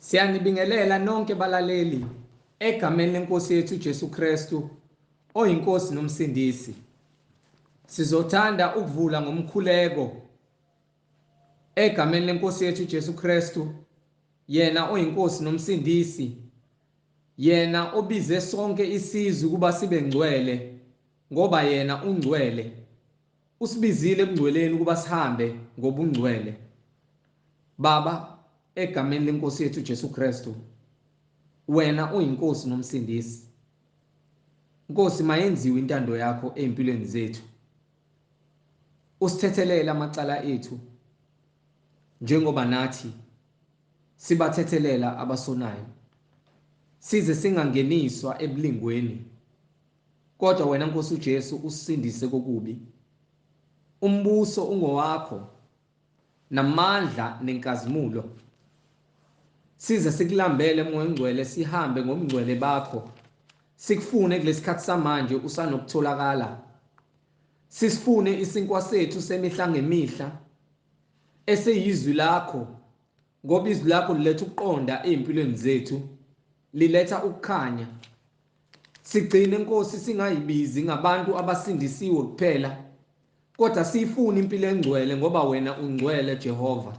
Siyanibingelela nonke balaleli egameni lenkosi yethu Jesu Kristu oyinkosi nomsindisi. Sizothanda ukuvula ngomkhuleko egameni lenkosi yethu Jesu Kristu, yena oyinkosi nomsindisi, yena obize sonke isizwe kuba sibe ngcwele ngoba yena ungcwele. Usibizile ebungcweleni ukuba sihambe ngobungcwele. Baba, egameni lenkosi yethu Jesu Kristu, wena uyinkosi nomsindisi. Nkosi, mayenziwe intando yakho empilweni zethu. Usithethelele amacala ethu njengoba nathi sibathethelela abasonayo. Size singangeniswa ebulingweni, kodwa wena Nkosi uJesu usindise kokubi. Umbuso ungowakho, namandla nenkazimulo. Size sikulambele Moya Ngcwele, sihambe ngomngcwele bakho. Sikufune kulesikhathi samanje usanokutholakala. Sisifune isinkwa sethu semihla ngemihla eseyizwi lakho, ngoba izwi lakho liletha ukuqonda empilweni zethu, liletha ukukhanya. Sigcine Nkosi singayibizi ngabantu abasindisiwe kuphela, kodwa siyifuna impilo engcwele ngoba wena ungcwele Jehova.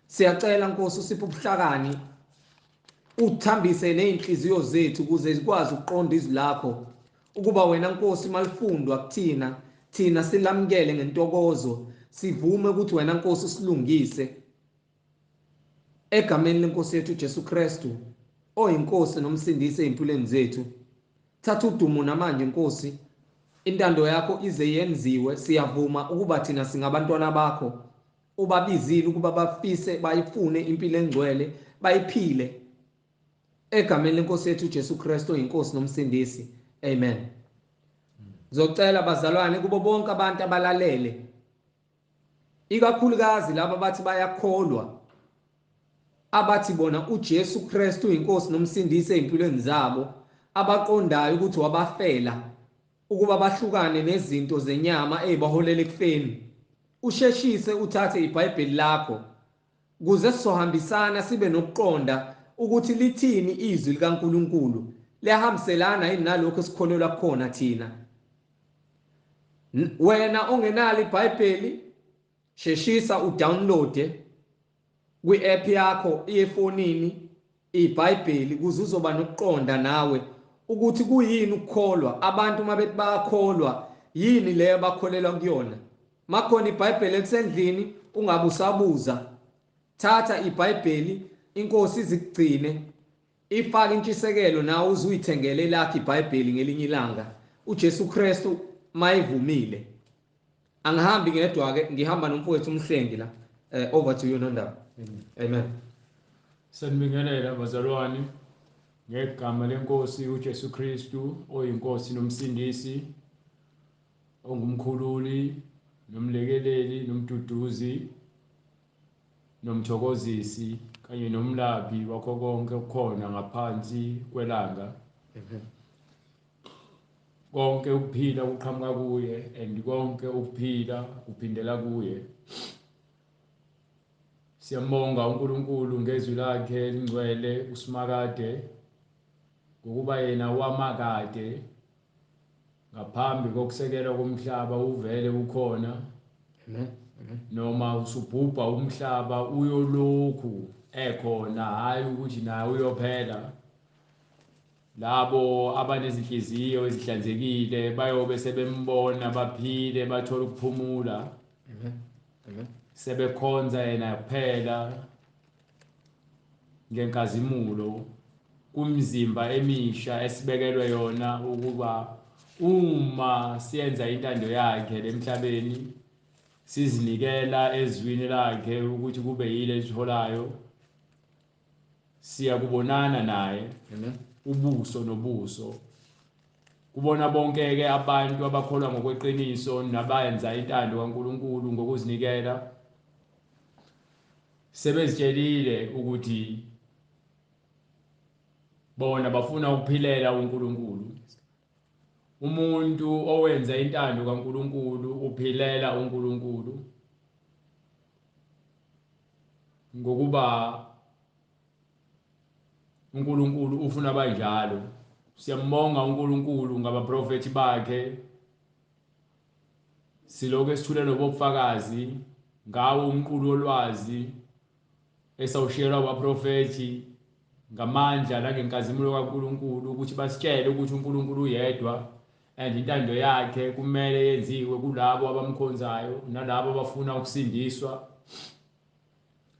Siyacela Nkosi usiphe ubuhlakani, uthambise nezinhliziyo zethu ukuze sikwazi ukuqonda izwi lakho, ukuba wena Nkosi malifundwa kuthina, thina silamukele ngentokozo, sivume ukuthi wena Nkosi usilungise. Egameni lenkosi yethu Jesu Kristu oyinkosi nomsindisi empilweni zethu, thatha udumo namanje Nkosi, intando yakho ize yenziwe. Siyavuma ukuba thina singabantwana bakho, ubabizile ukuba bafise bayifune impilo engcwele, bayiphile. Egameni lenkosi yethu Jesu Kristu oyinkosi nomsindisi, amen. Ngizocela bazalwane kubo bonke abantu abalalele, ikakhulukazi laba bathi bayakholwa, abathi bona uJesu Kristu uyinkosi nomsindisi empilweni zabo, abaqondayo ukuthi wabafela ukuba bahlukane nezinto zenyama ezibaholela ekufeni. Usheshise uthathe iBhayibheli lakho kuze sizohambisana sibe nokuqonda ukuthi lithini izwi likaNkulunkulu, liyahambiselana yini nalokho esikholelwa khona thina. Wena ongenalo iBhayibheli, sheshisa udownloade kwi-app yakho yefonini iBhayibheli kuze uzoba nokuqonda nawe ukuthi kuyini ukukholwa. Abantu mabethi bayakholwa, yini leyo bakholelwa kuyona? Makhona iBhayibheli ekusendlini, ungabe usabuza. Thatha iBhayibheli, inkosi izigcine, ifake intshisekelo nawe uze uyithengele lakho iBhayibheli ngelinye ilanga, uJesu Kristu mayivumile. Angihambi ngedwa-ke, ngihamba nomfowethu umhlengi la. Over to you Nondaba. Amen. Sanibingelela bazalwane ngegama lenkosi uJesu Kristu oyinkosi nomsindisi, ongumkhululi nomlekeleli nomduduzi nomthokozisi kanye nomlaphi wakho konke okukhona ngaphansi kwelanga. Konke ukuphila kuqhamuka kuye, and konke ukuphila kuphindela kuye. Siyambonga uNkulunkulu ngezwi lakhe elingcwele usimakade, ngokuba yena wamakade ngaphambi kokusekelwa komhlaba uvele ukhona. Amen. Noma usubhubha umhlaba uyolokhu ekhona, hayi ukuthi nawe uyophela. Labo abanezinhliziyo ezihlanzekile bayobe sebembona baphile bathola ukuphumula. Amen. Sebekhonza yena kuphela ngenkazimulo kumzimba emisha esibekelwe yona, ukuba uma siyenza intando yakhe emhlabeni, sizinikela ezwini lakhe ukuthi kube yile esiholayo, siya kubonana naye ubuso nobuso. Kubona bonke-ke abantu abakholwa ngokweqiniso nabayenza intando kaNkulunkulu ngokuzinikela, sebezitshelile ukuthi bona bafuna ukuphilela uNkulunkulu. Umuntu owenza intando kaNkulunkulu uphilela uNkulunkulu ngokuba uNkulunkulu ufuna abanjalo. Siyambonga uNkulunkulu ngabaprofeti bakhe. Siloke sithule nobufakazi ngawo umqulu wolwazi esawushiyelwa abaprofeti ngamandla nangenkazimulo kaNkulunkulu ukuthi basitshele ukuthi uNkulunkulu uyedwa and intando yakhe kumele yenziwe kulabo abamkhonzayo nalabo abafuna ukusindiswa.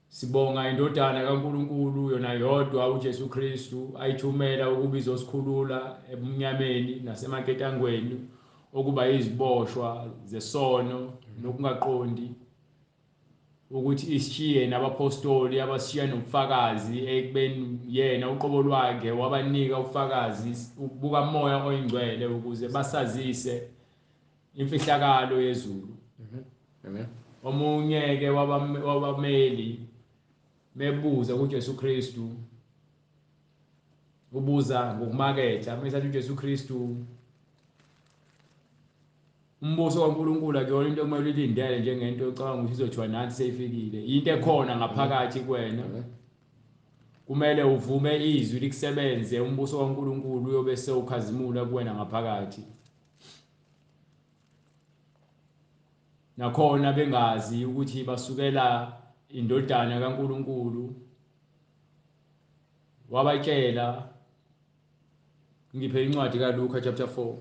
Sibonga indodana kaNkulunkulu yona yodwa uJesu Kristu ayithumela ukuba izosikhulula ebumnyameni nasemanketangweni okuba iziboshwa zesono nokungaqondi, ukuthi ishiye nabapostoli abashiya nobufakazi ekubeni yena uqobo lwakhe wabanika ubufakazi buka moya oyingcwele ukuze basazise imfihlakalo yezulu. Amen. Omunye ke wabameli mebuza kuJesu Kristu, ubuza ngokumaketha mesathi uJesu Kristu umbuso kaNkulunkulu akuyona into ekumele ulindele njengento ocabanga ukuthi izothiwa nathi seyifikile. Into ekhona ngaphakathi kuwena. Kumele uvume izwi likusebenze umbuso kaNkulunkulu uyobe sewukhazimula kuwena ngaphakathi. Nakhona bengazi ukuthi basukela indodana kaNkulunkulu wabatshela. Ngiphe incwadi kaLuka chapter 4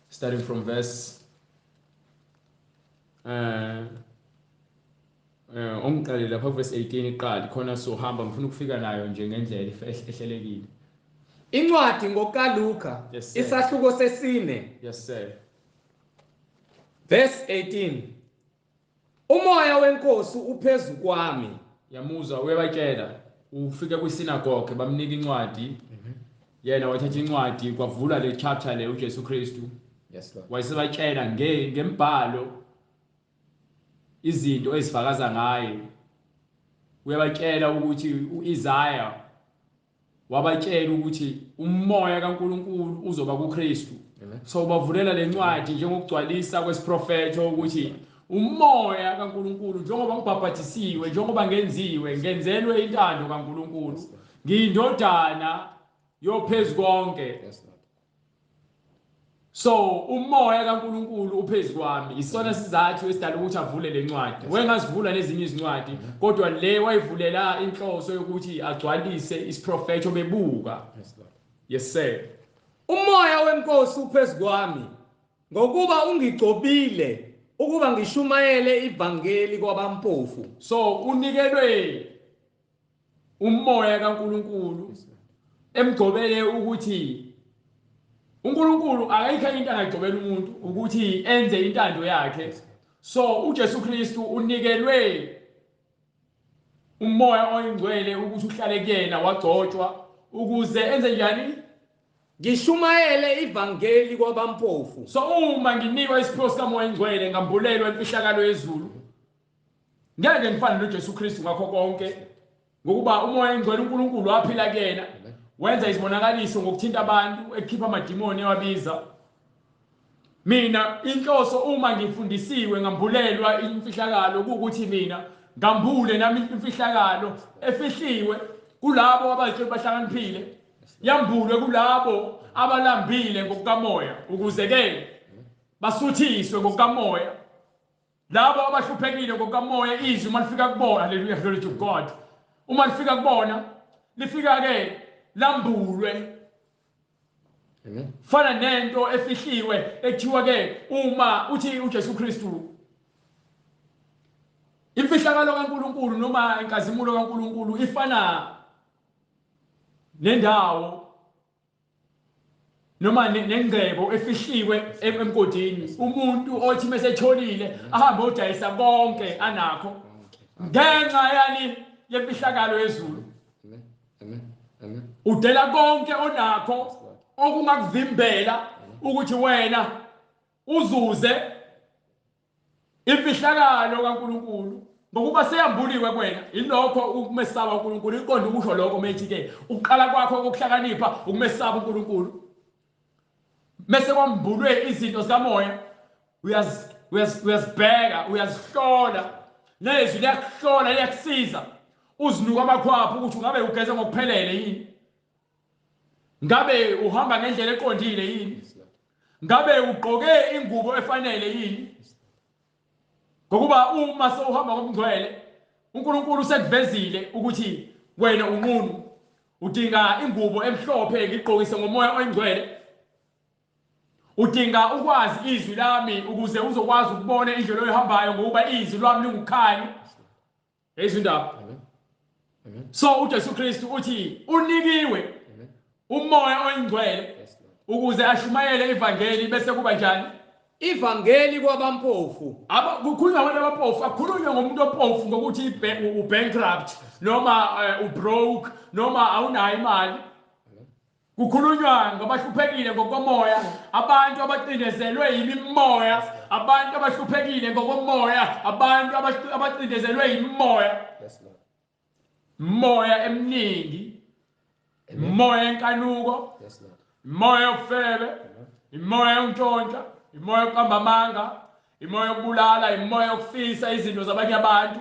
starting from verse ongiqale lapha verse 18 iqala khona sohamba ngifuna ukufika nayo nje ngendlela ehlelekile. Incwadi ngokaLuka isahluko sesine. Yes sir. Verse 18. Umoya wenkosi uphezu kwami. Yamuzwa uyabatshela ufike kwisinagoge bamnika incwadi. Yena wathatha incwadi kwavula le chapter le uJesu Kristu. Yes Lord. Wayesebatshela ngembhalo izinto ezifakaza ngaye. Uyabatshela ukuthi uIsaiah wabatshela ukuthi umoya kaNkulunkulu uzoba kuKristu. So bavulela lencwadi njengokugcwalisa kwesiprofeto ukuthi umoya kaNkulunkulu njengoba ngibhabhathisiwe njengoba ngenzelwe intando kaNkulunkulu ngiyindodana yophezu konke. So umoya kaNkulunkulu uphezu kwami isona sizathu esidala ukuthi avule lencwadi. Wengasivula nezinye izincwadi kodwa le wayivulela inhloso yokuthi agcwalise isiprofeto bebuka. Yes sir. Umoya wenkosi uphezu kwami ngokuba ungigcobile ukuba ngishumayele ivangeli kwabampofu. So unikelwe umoya kaNkulunkulu emgcobele ukuthi uNkulunkulu akayikho into angagcobela umuntu ukuthi enze intando yakhe. So uJesu Kristu unikelwe umoya oyingcwele ukuthi uhlale kuyena wagcotshwa ukuze enze njani? Ngishumayele ivangeli kwabampofu. So uma nginikwa isipho sikamoya oyingcwele ngambulelwa imfihlakalo yezulu ngeke ngifane noJesu Kristu ngakho konke ngokuba umoya oyingcwele uNkulunkulu waphila kuyena. Wenza izibonakaliso ngokuthinta abantu ekhipha amadimoni ewabiza. Mina inhloso uma ngifundisiwe ngambulelwa imfihlakalo ukuthi mina ngambule nami imfihlakalo efihliwe kulabo abazitshela bahlakaniphile. Yambulwe kulabo abalambile ngokukamoya ukuze ke basuthiswe ngokukamoya. Labo abahluphekile ngokukamoya izwi malifika kubona. Hallelujah, glory to God. Uma lifika kubona lifika ke lambulwe. Amen. Fana nento efihliwe ekuthiwa ke uma uthi uJesu Kristu imfihlakalo kaNkulunkulu noma inkazimulo kaNkulunkulu ifana nendawo noma nengcebo efihliwe emgodini. Umuntu othi mesetholile ahambe odayisa konke anakho ngenxa yani yemfihlakalo yezulu. Amen. Udela konke onakho okungakuvimbela ukuthi wena uzuze imfihlakalo kaNkulunkulu ngokuba seyambuliwe kuwena. Ilokho ukumesaba uNkulunkulu iqonda ukusho lokho methi ke uqala kwakho ukuhlakanipha ukumesaba uNkulunkulu. Mase kwambulwe izinto zikamoya uyazibheka uyazihlola nezwi liyakuhlola liyakusiza uzinuka amakhwapha ukuthi ngabe ugeza ngokuphelele yini, ngabe uhamba ngendlela eqondile yini, ngabe ugqoke ingubo efanele yini. Ngokuba uma sewuhamba ngomngcwele uNkulunkulu usekuvezile ukuthi wena unqunu udinga ingubo emhlophe ngigqokise ngomoya oyingcwele, udinga ukwazi izwi lami ukuze uzokwazi ukubona indlela oyihambayo ngokuba izwi lwami lingukhanya. Ezindaba. So uJesu Kristu uthi unikiwe umoya oyingcwele ukuze ashumayele ivangeli bese kuba njani? Ivangeli kwabampofu. Kukhulunywa ngabantu abampofu, akukhulunywa ngomuntu ophofu ngokuthi u-bankrupt noma u-broke noma awunayo imali. Kukhulunywa ngabahluphekile ngokomoya, abantu abacindezelwe yimimoya, abantu abahluphekile ngokomoya, abantu abacindezelwe yimimoya. Moya eminingi, moya enkanuko, moya yokufebe, imoya yontshontsha, imoya yokuqamba amanga, imoya yokubulala, imoya yokufisa izinto zabanye abantu,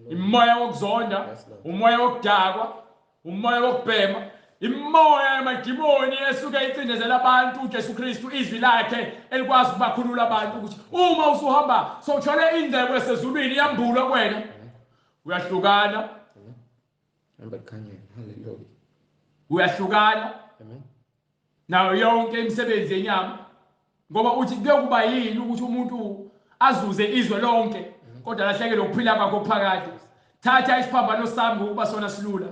imoya wokuzonda, umoya wokudakwa, umoya wokubhema, imoya yamadimoni esuke icindezela abantu. uJesu Kristu izwi lakhe elikwazi ukubakhulula abantu ukuthi uma usuhamba sowuthole indlebe esezulwini iyambulwa kuwena, uyahlukana. Hallelujah. Uyahlukana nayo yonke imisebenzi yenyama, ngoba uthi kuyokuba yini ukuthi umuntu azuze izwe lonke kodwa lahlekele ukuphila kwakhe phakathi. Thatha isiphambano sami ngokuba sona silula,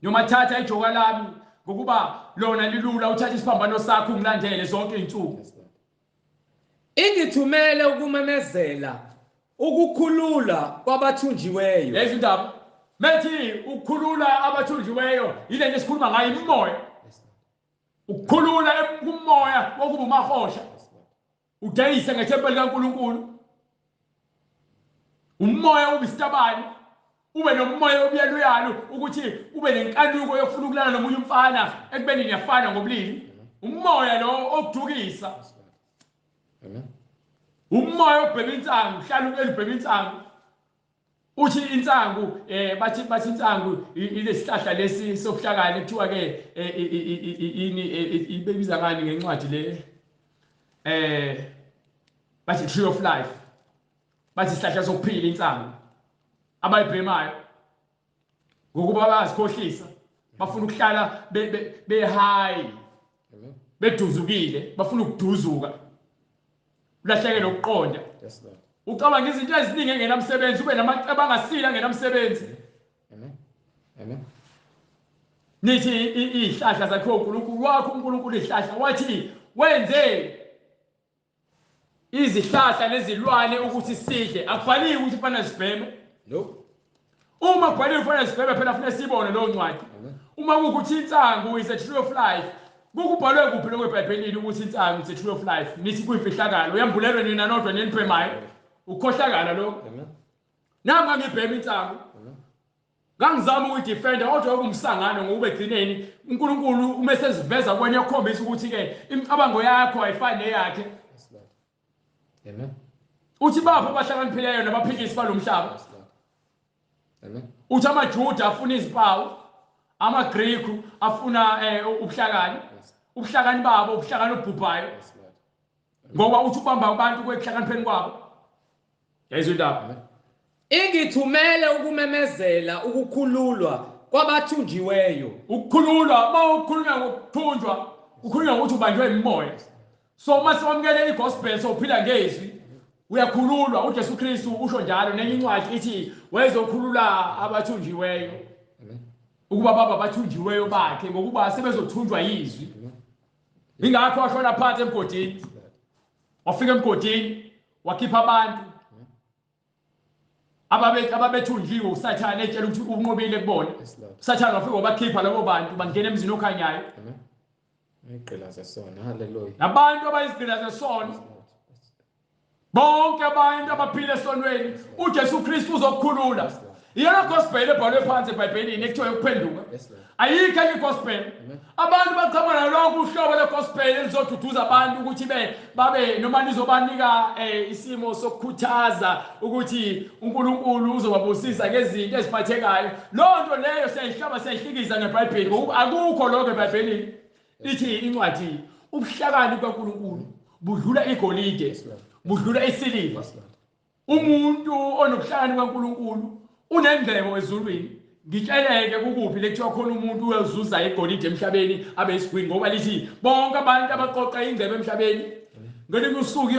noma thatha ijoka lami ngokuba lona lilula, uthatha isiphambano sakho ungilandele zonke izinsuku. Ingithumele ukumemezela ukukhulula kwabathunjiweyo. Lezi ndaba methi ukukhulula abathunjiweyo ile nto esikhuluma ngayo, imimoya. Ukukhulula kumoya wokuba umahosha udayise ngethempeli likaNkulunkulu, umoya ubisitabani, ube nomoya obuyaluyalo ukuthi ube nenkanuko yokufuna ukulala nomunye umfana ekubeni niyafana ngobulili. Umoya lo okudukisa, umoya obhema insangu, hlala elibhema insangu. Uthi insangu bathi insangu ilesihlahla lesi sokuhlakani kuthiwa ke ini ibebiza ngani ngencwadi le, bathi tree of life, bathi isihlahla sokuphila insangu abayibhemayo ngokuba bayazikhohlisa, bafuna ukuhlala be-high, beduzukile, bafuna ukuduzuka, ulahleke lokuqonda. Ucabanga izinto eziningi engenamsebenzi, ube namacebo angasile engenamsebenzi. Nithi izihlahla zakhe uNkulunkulu wakho, uNkulunkulu izihlahla wathi wenze izihlahla nezilwane ukuthi sidle. Akubhaliwe ukuthi kufanele sibheme. No. Uma kubhaliwe kufanele sibheme phela kufanele sibone leyo ncwadi. Uma kukuthi insangu is a tree of life, kukubhalwe kuphi lokho eBhayibhelini ukuthi insangu is a tree of life? Nithi kuyimfihlakalo, uyambulelwe nina nodwa nenibhemayo. Ukhohlakala lokho. Nami ngangibhema insangu, ngangizama ukuyidefenda kodwa okumsangano ngoba egcineni uNkulunkulu uma eseziveza kuwena yakhombisa ukuthi ke imicabango yakho ayifani neyakhe. Amen. Uthi bapho abahlakaniphileyo nabaphikisi balomhlaba. Amen. Uthi amaJuda afuna izimpawu, amaGriku afuna ubuhlakani, ubuhlakani babo ubuhlakani obhubhayo, ngoba uthi ubamba abantu kwehlakanipheni kwabo. Yezwe indaba. Ingithumele ukumemezela ukukhululwa kwabathunjiweyo. Ukukhululwa, uma ukukhulunywa ngokuthunjwa, ukhulunywa ngokuthi ubanjwe imimoya. So uma siwamukele igospel sophila ngezwi, uyakhululwa. uJesu Kristu usho njalo nenye incwadi ithi wayezokhulula abathunjiweyo ukuba baba abathunjiweyo bakhe ngokuba sebezothunjwa yizwi. Ingakho washona phansi emgodini, wafika emgodini wakhipha abantu ababethunjiwe uSathane etshela ukuthi unqobile kubona. Sathane wafika wabakhipha labo bantu bangena emzini okhanyayo. Iqila zesona. Hallelujah. Nabantu abayizigqila zesono, bonke abantu abaphila esonweni uJesu Kristu uzokukhulula. iyona gospel ebhalwe phansi eBhayibhelini ekuthiwa yokuphenduka. Yes, Lord. Ayikho enye gospel. Abantu bachama nalokho uhlobo legospel elizoduduza abantu ukuthi babe noma nizobanika isimo sokukhuthaza ukuthi uNkulunkulu uzobabusisa ngezinto eziphathekayo. Lonto leyo siyayihlaba siyahlikiza neBhayibheli ngoba akukho lokho eBhayibhelini. Ithi incwadi ubuhlakani kaNkulunkulu budlula igolide, budlula isiliva. Umuntu onobuhlakani kaNkulunkulu unengcebo ezulwini. Ngitsheleke ukuphi lekuthiwa khona umuntu uyazuza igolide emhlabeni abe isigwini ngoba lithi bonke abantu abaqoqa ingcebo emhlabeni ngelinye usuku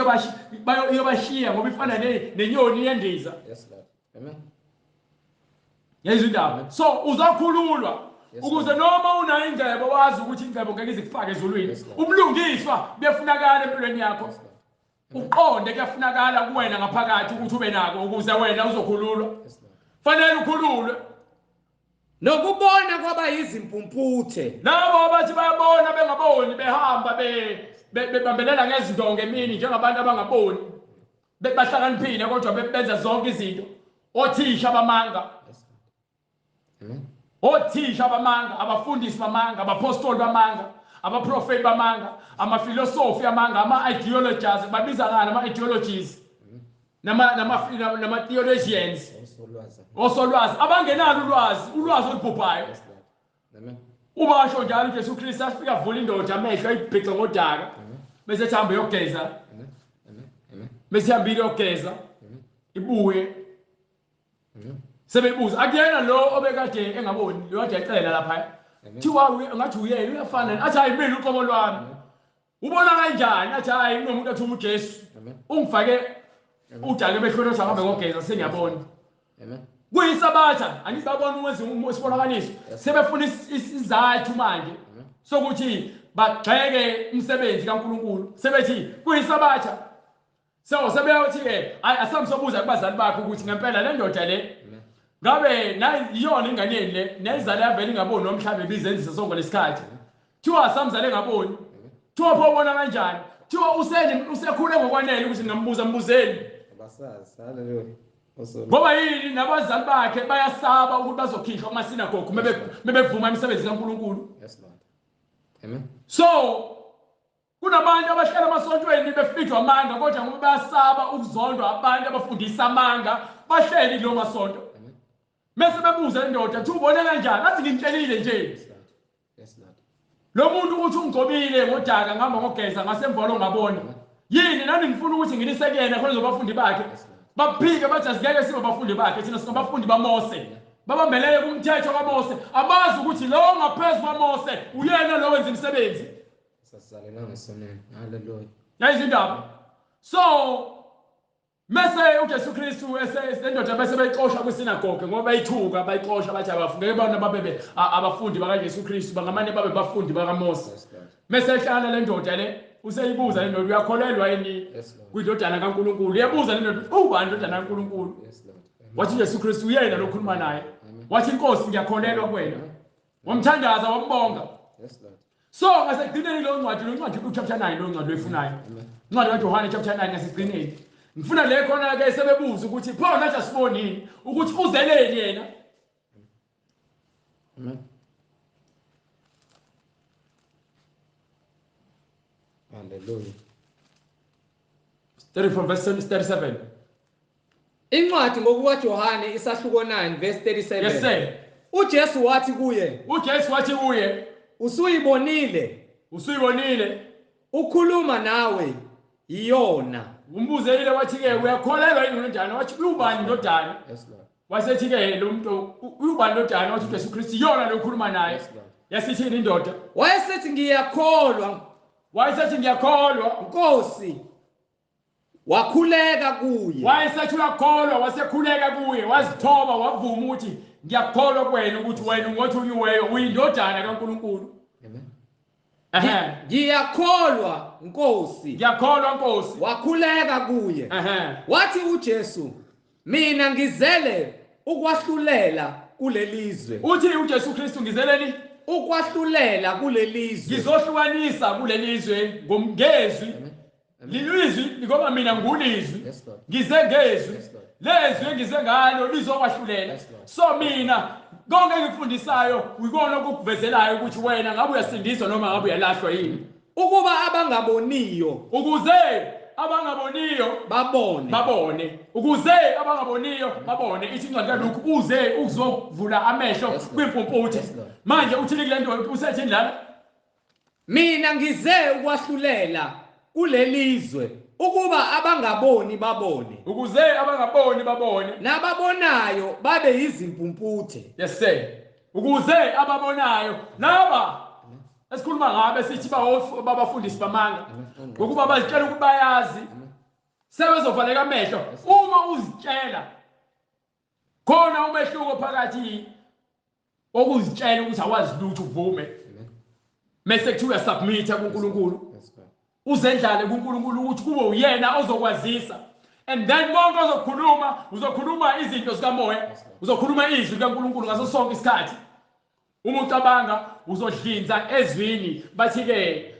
iyobashiya ngoba ifana nenyoni yendiza. Yes, Lord. Amen. Yezindaba. So uzakhululwa ukuze noma unayo ingcebo wazi ukuthi ingcebo ngeke izikufake ezulwini. Ubulungiswa buyafunakala empilweni yakho. Uqonde kuyafunakala kuwena ngaphakathi ukuthi ube nako ukuze wena uzokhululwa. Fanele ukhululwe. Nokubona kwaba izimpumputhe. Labo abathi bayabona bengaboni behamba bebambelela ngezindonga emini njengabantu abangaboni. Bahlakaniphile kodwa benza zonke izinto. Othisha bamanga. Amen. Othisha bamanga, abafundisi bamanga, abapostoli bamanga, abaprofeti bamanga, amafilosofi amanga, ama-ideologies, babiza ngani ama-ideologies. Nama theologians. Osolwazi abangenalo ulwazi olubhubhayo. Ubasho njalo uJesu Kristu afika avula indoda amehlo ayibhixe ngodaka bese ehamba yogeza. Bese ihambile yogeza ibuye. Sebebuza akuyena lo obekade engaboni lo kade ecela lapha. Thiwa ngathi uyena uyafana athi hayi mina uqobo lwami. Ubona kanjani athi hayi unomuntu athuma uJesu. Ungifake udake behlolo sahambe ngogeza seniyabona. Amen. Kuyisabatha angisabona uwenze isibonakaliso sebefuna isizathu manje sokuthi bagxeke umsebenzi kaNkulunkulu sebethi kuyisabatha sebeyothi ke asamsobuza kubazali bakhe ukuthi ngempela le ndoda le ngabe iyona inganeni le nezizala yavela ingaboni nomhlaba bizenzisa sonke lesikhathi thiwa samzale ngaboni thiwa pho ubona kanjani thiwa usekhule ngokwanele ukuthi ngambuza mbuzeni abasazi. Hallelujah. Ngoba yini nabazali bakhe bayasaba ukuthi bazokhishwa kumasinagogu mebevuma imisebenzi kaNkulunkulu. Yes, Lord. Amen. So kunabantu abahlala emasontweni befitwa amanga kodwa ngoba bayasaba ukuzondwa abantu abafundisa amanga bahleli kulo masonto. Mase bebuza indoda thi ubone kanjani athi ngimtshelile nje. Yes, Lord. Lo muntu uthi ungigcobile ngodaka ngihamba ngogeza ngasemvolo ngabona. Yini nani ngifuna ukuthi ngilisekene khona zobafundi bakhe. Baphike bathi asingeke sibe bafundi bakhe thina singabafundi baMose. Babambelele kumthetho kaMose. Abazi ukuthi lo ngaphezulu kwaMose uyena lo wenza imisebenzi. Sasizalela ngesoneni. Hallelujah. Yayizindaba. So mase uJesu Kristu esendoda bese beyixosha kwisinagoge ngoba bayithuka bayixosha bathi abafungeke bona babe abafundi bakaJesu Kristu bangamane babe bafundi bakaMose. Mase ehlala le ndoda le useyibuza le ndoda uyakholelwa yini kwindodana kaNkulunkulu uyabuza le ndoda ubani indodana kaNkulunkulu. Wathi uJesu Kristu uyena lo khuluma naye wathi inkosi ngiyakholelwa kuwena wamthandaza wambonga. So ngasekugcineni lo ncwadi chapter 9 lo ncwadi oyifunayo incwadi kaJohane chapter 9 ngasekugcineni ngifuna le khona ke sebebuza ukuthi pho nathi asibonini ukuthi uzeleni yena. Amen. Hallelujah. Study from verse 37. Incwadi ngokukaJohane isahluko 9 verse 37. Yes sir. uJesu wathi kuye, usuyibonile, ukhuluma nawe iyona. Umbuzele wathi ke uyakholelwa yini ndodana? Wathi uyubani indodana? Yes Lord. Wasethi ke lo muntu uyubani indodana? Wathi uJesu Kristu iyona lo khuluma naye. Yes Lord. Yasithini indoda? Wayesethi ngiyakholwa. Wayesethi ngiyakholwa. Nkosi. Wakhuleka kuye. Wayesethi uyakholwa, wasekhuleka kuye, wazithoba wavuma ukuthi ngiyakholwa kuwena ukuthi wena ungothi uyiweyo uyindodana kaNkulunkulu. Amen. Ngiyakholwa Nkosi. Ngiyakholwa Nkosi. Wakhuleka kuye. Wathi uJesu, mina ngizele ukwahlulela kulelizwe. Uthi uJesu Kristu ngizeleni ukwahlulela kulelizwe. Ngizohlukanisa kulelizwe ngomngezwi. Lilizwi ngoba mina ngulizwi. Ngizengezwi. lezwi engize ngalo lizokwahlulela. So mina konke engikufundisayo uyikona okukuvezelayo ukuthi wena ngabe uyasindiswa noma ngabe uyalahlwa yini. Ukuba abangaboniyo Ukuze abangaboniyo babone. Ukuze abangaboniyo babone. Ithi incwadi kaLuka uze uzovula amehlo kwimpumputhe. Manje uthini kule nto usethi ndlala? mina ngize ukwahlulela kulelizwe ukuba abangaboni babone Ukuze abangaboni babone. nababonayo babe yizimpumputhe. Yes sir. Ukuze ababonayo laba esikhuluma ngabe sithi babafundisi bamanga ngokuba bazitshela ukuthi bayazi sebezovaleka amehlo uma uzitshela khona umehluko phakathi okuzitshela ukuthi awazi lutho uvume mase kuthiwa submit kuNkulunkulu uzendlale kuNkulunkulu ukuthi kube uyena ozokwazisa and then konke uzokhuluma izinto zikamoya uzokhuluma izwi likaNkulunkulu ngaso sonke isikhathi. Uma ucabanga uzodlinza ezwini bathi ke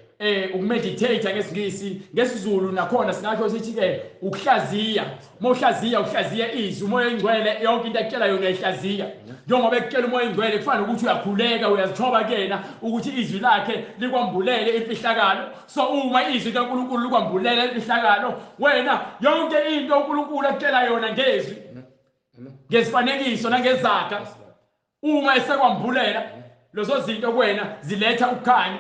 ukumeditate ngesingisi ngesiZulu nakhona singathi sithi ke ukuhlaziya. Uhlaziya izwi umoya engcwele yonke into ekutshela yona ihlaziya. Njengoba ekutshela umoya engcwele kufanele ukuthi uyakhuleka uyazithoba kena ukuthi izwi lakhe likwambulele imfihlakalo. So uma izwi likaNkulunkulu likwambulela imfihlakalo wena yonke into uNkulunkulu ekutshela yona ngezwi ngesifanekiso nangezaga uma esekwambulela lezo zinto kuwena ziletha ukukhanya.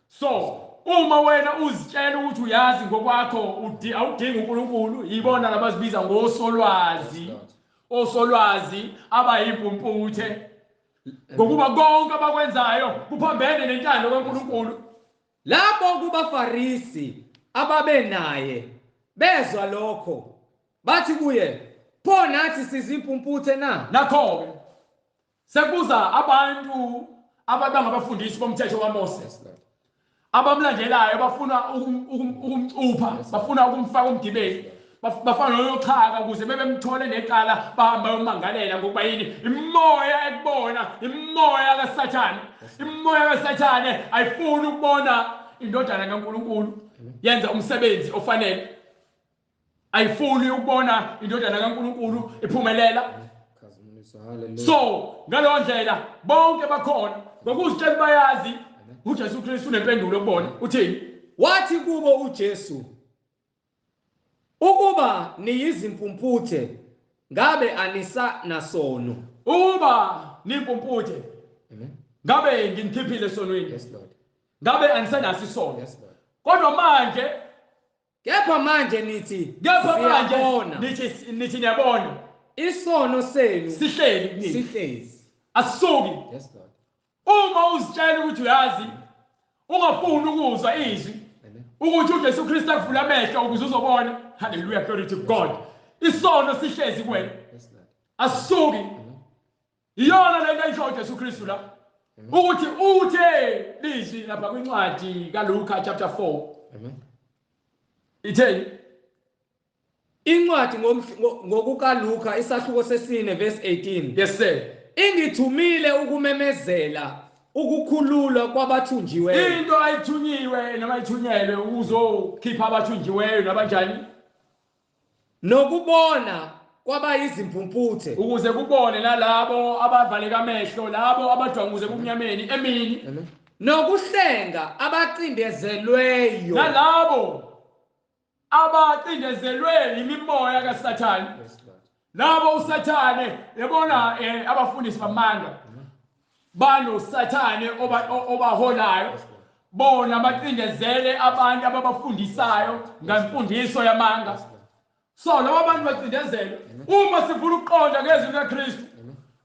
So uma wena uzitshela ukuthi uyazi ngokwakho awudingi uNkulunkulu yibona labazibiza ngosolwazi abayimpumputhe ngokuba konke abakwenzayo kuphambene nentando kaNkulunkulu. Labo kubaFarisi ababe naye bezwa lokho bathi kuye pho nathi sizimpumputhe na. Nakho-ke sekuza abantu abangabafundisi bomthetho kaMose abamlandelayo bafuna ukumcupha bafuna ukumfaka umgibeli bafana noyochaka ukuze bebemthole necala bahamba yomangalela ngokuba yini imimoya ekubona imimoya kaSathane. Imimoya kaSathane ayifuni ukubona indodana kaNkulunkulu yenza umsebenzi ofanele. Ayifuni ukubona indodana kaNkulunkulu iphumelela. So ngaleyo ndlela bonke bakhona ngokuzitshela bayazi uJesu Kristu unempendulo kubona. Uthini? Wathi kubo uJesu ukuba niyizimpumputhe ngabe anisa nasono. Uba nimpumputhe ngabe nginikhiphile sonweni. Ngabe anisenaso isono. Kodwa manje Kepha manje nithi siyabona. nithi niyabona Isono senu sihleli kunini. sihlezi. Asisuki. Uma uzitshela ukuthi uyazi ungafuni ukuzwa izwi ukuthi uJesu Kristu akuvula amehlo ukuze uzobona. Hallelujah, glory to God. Isono sihlezi kuwena. Asisuki. Iyona lento ayisho uJesu Kristu la. Ukuthi uthe lizwi lapha kwincwadi kaLuka chapter 4. Itheni? Incwadi ngokukaLuka isahluko sesine verse 18. Yes sir. Ingithumile ukumemezela ukukhululwa kwabathunjiweyo. Into ayithunyiwe noma ayithunyelwe uzokhipha abathunjiweyo nabanjani Nokubona kwabayizimpumputhe ukuze kubone nalabo abavaleka amehlo labo abadwanguze kumnyameni emini nokuhlenga abacindezelweyo nalabo abacindezelwe yimimoya kaSathane. Labo uSathane yabona abafundisi bamanga banoSathane obaholayo bona bacindezele abantu ababafundisayo ngemfundiso yamanga. So labo abantu bacindezelwe uma sifuna ukuqonda ngezwi likaKristu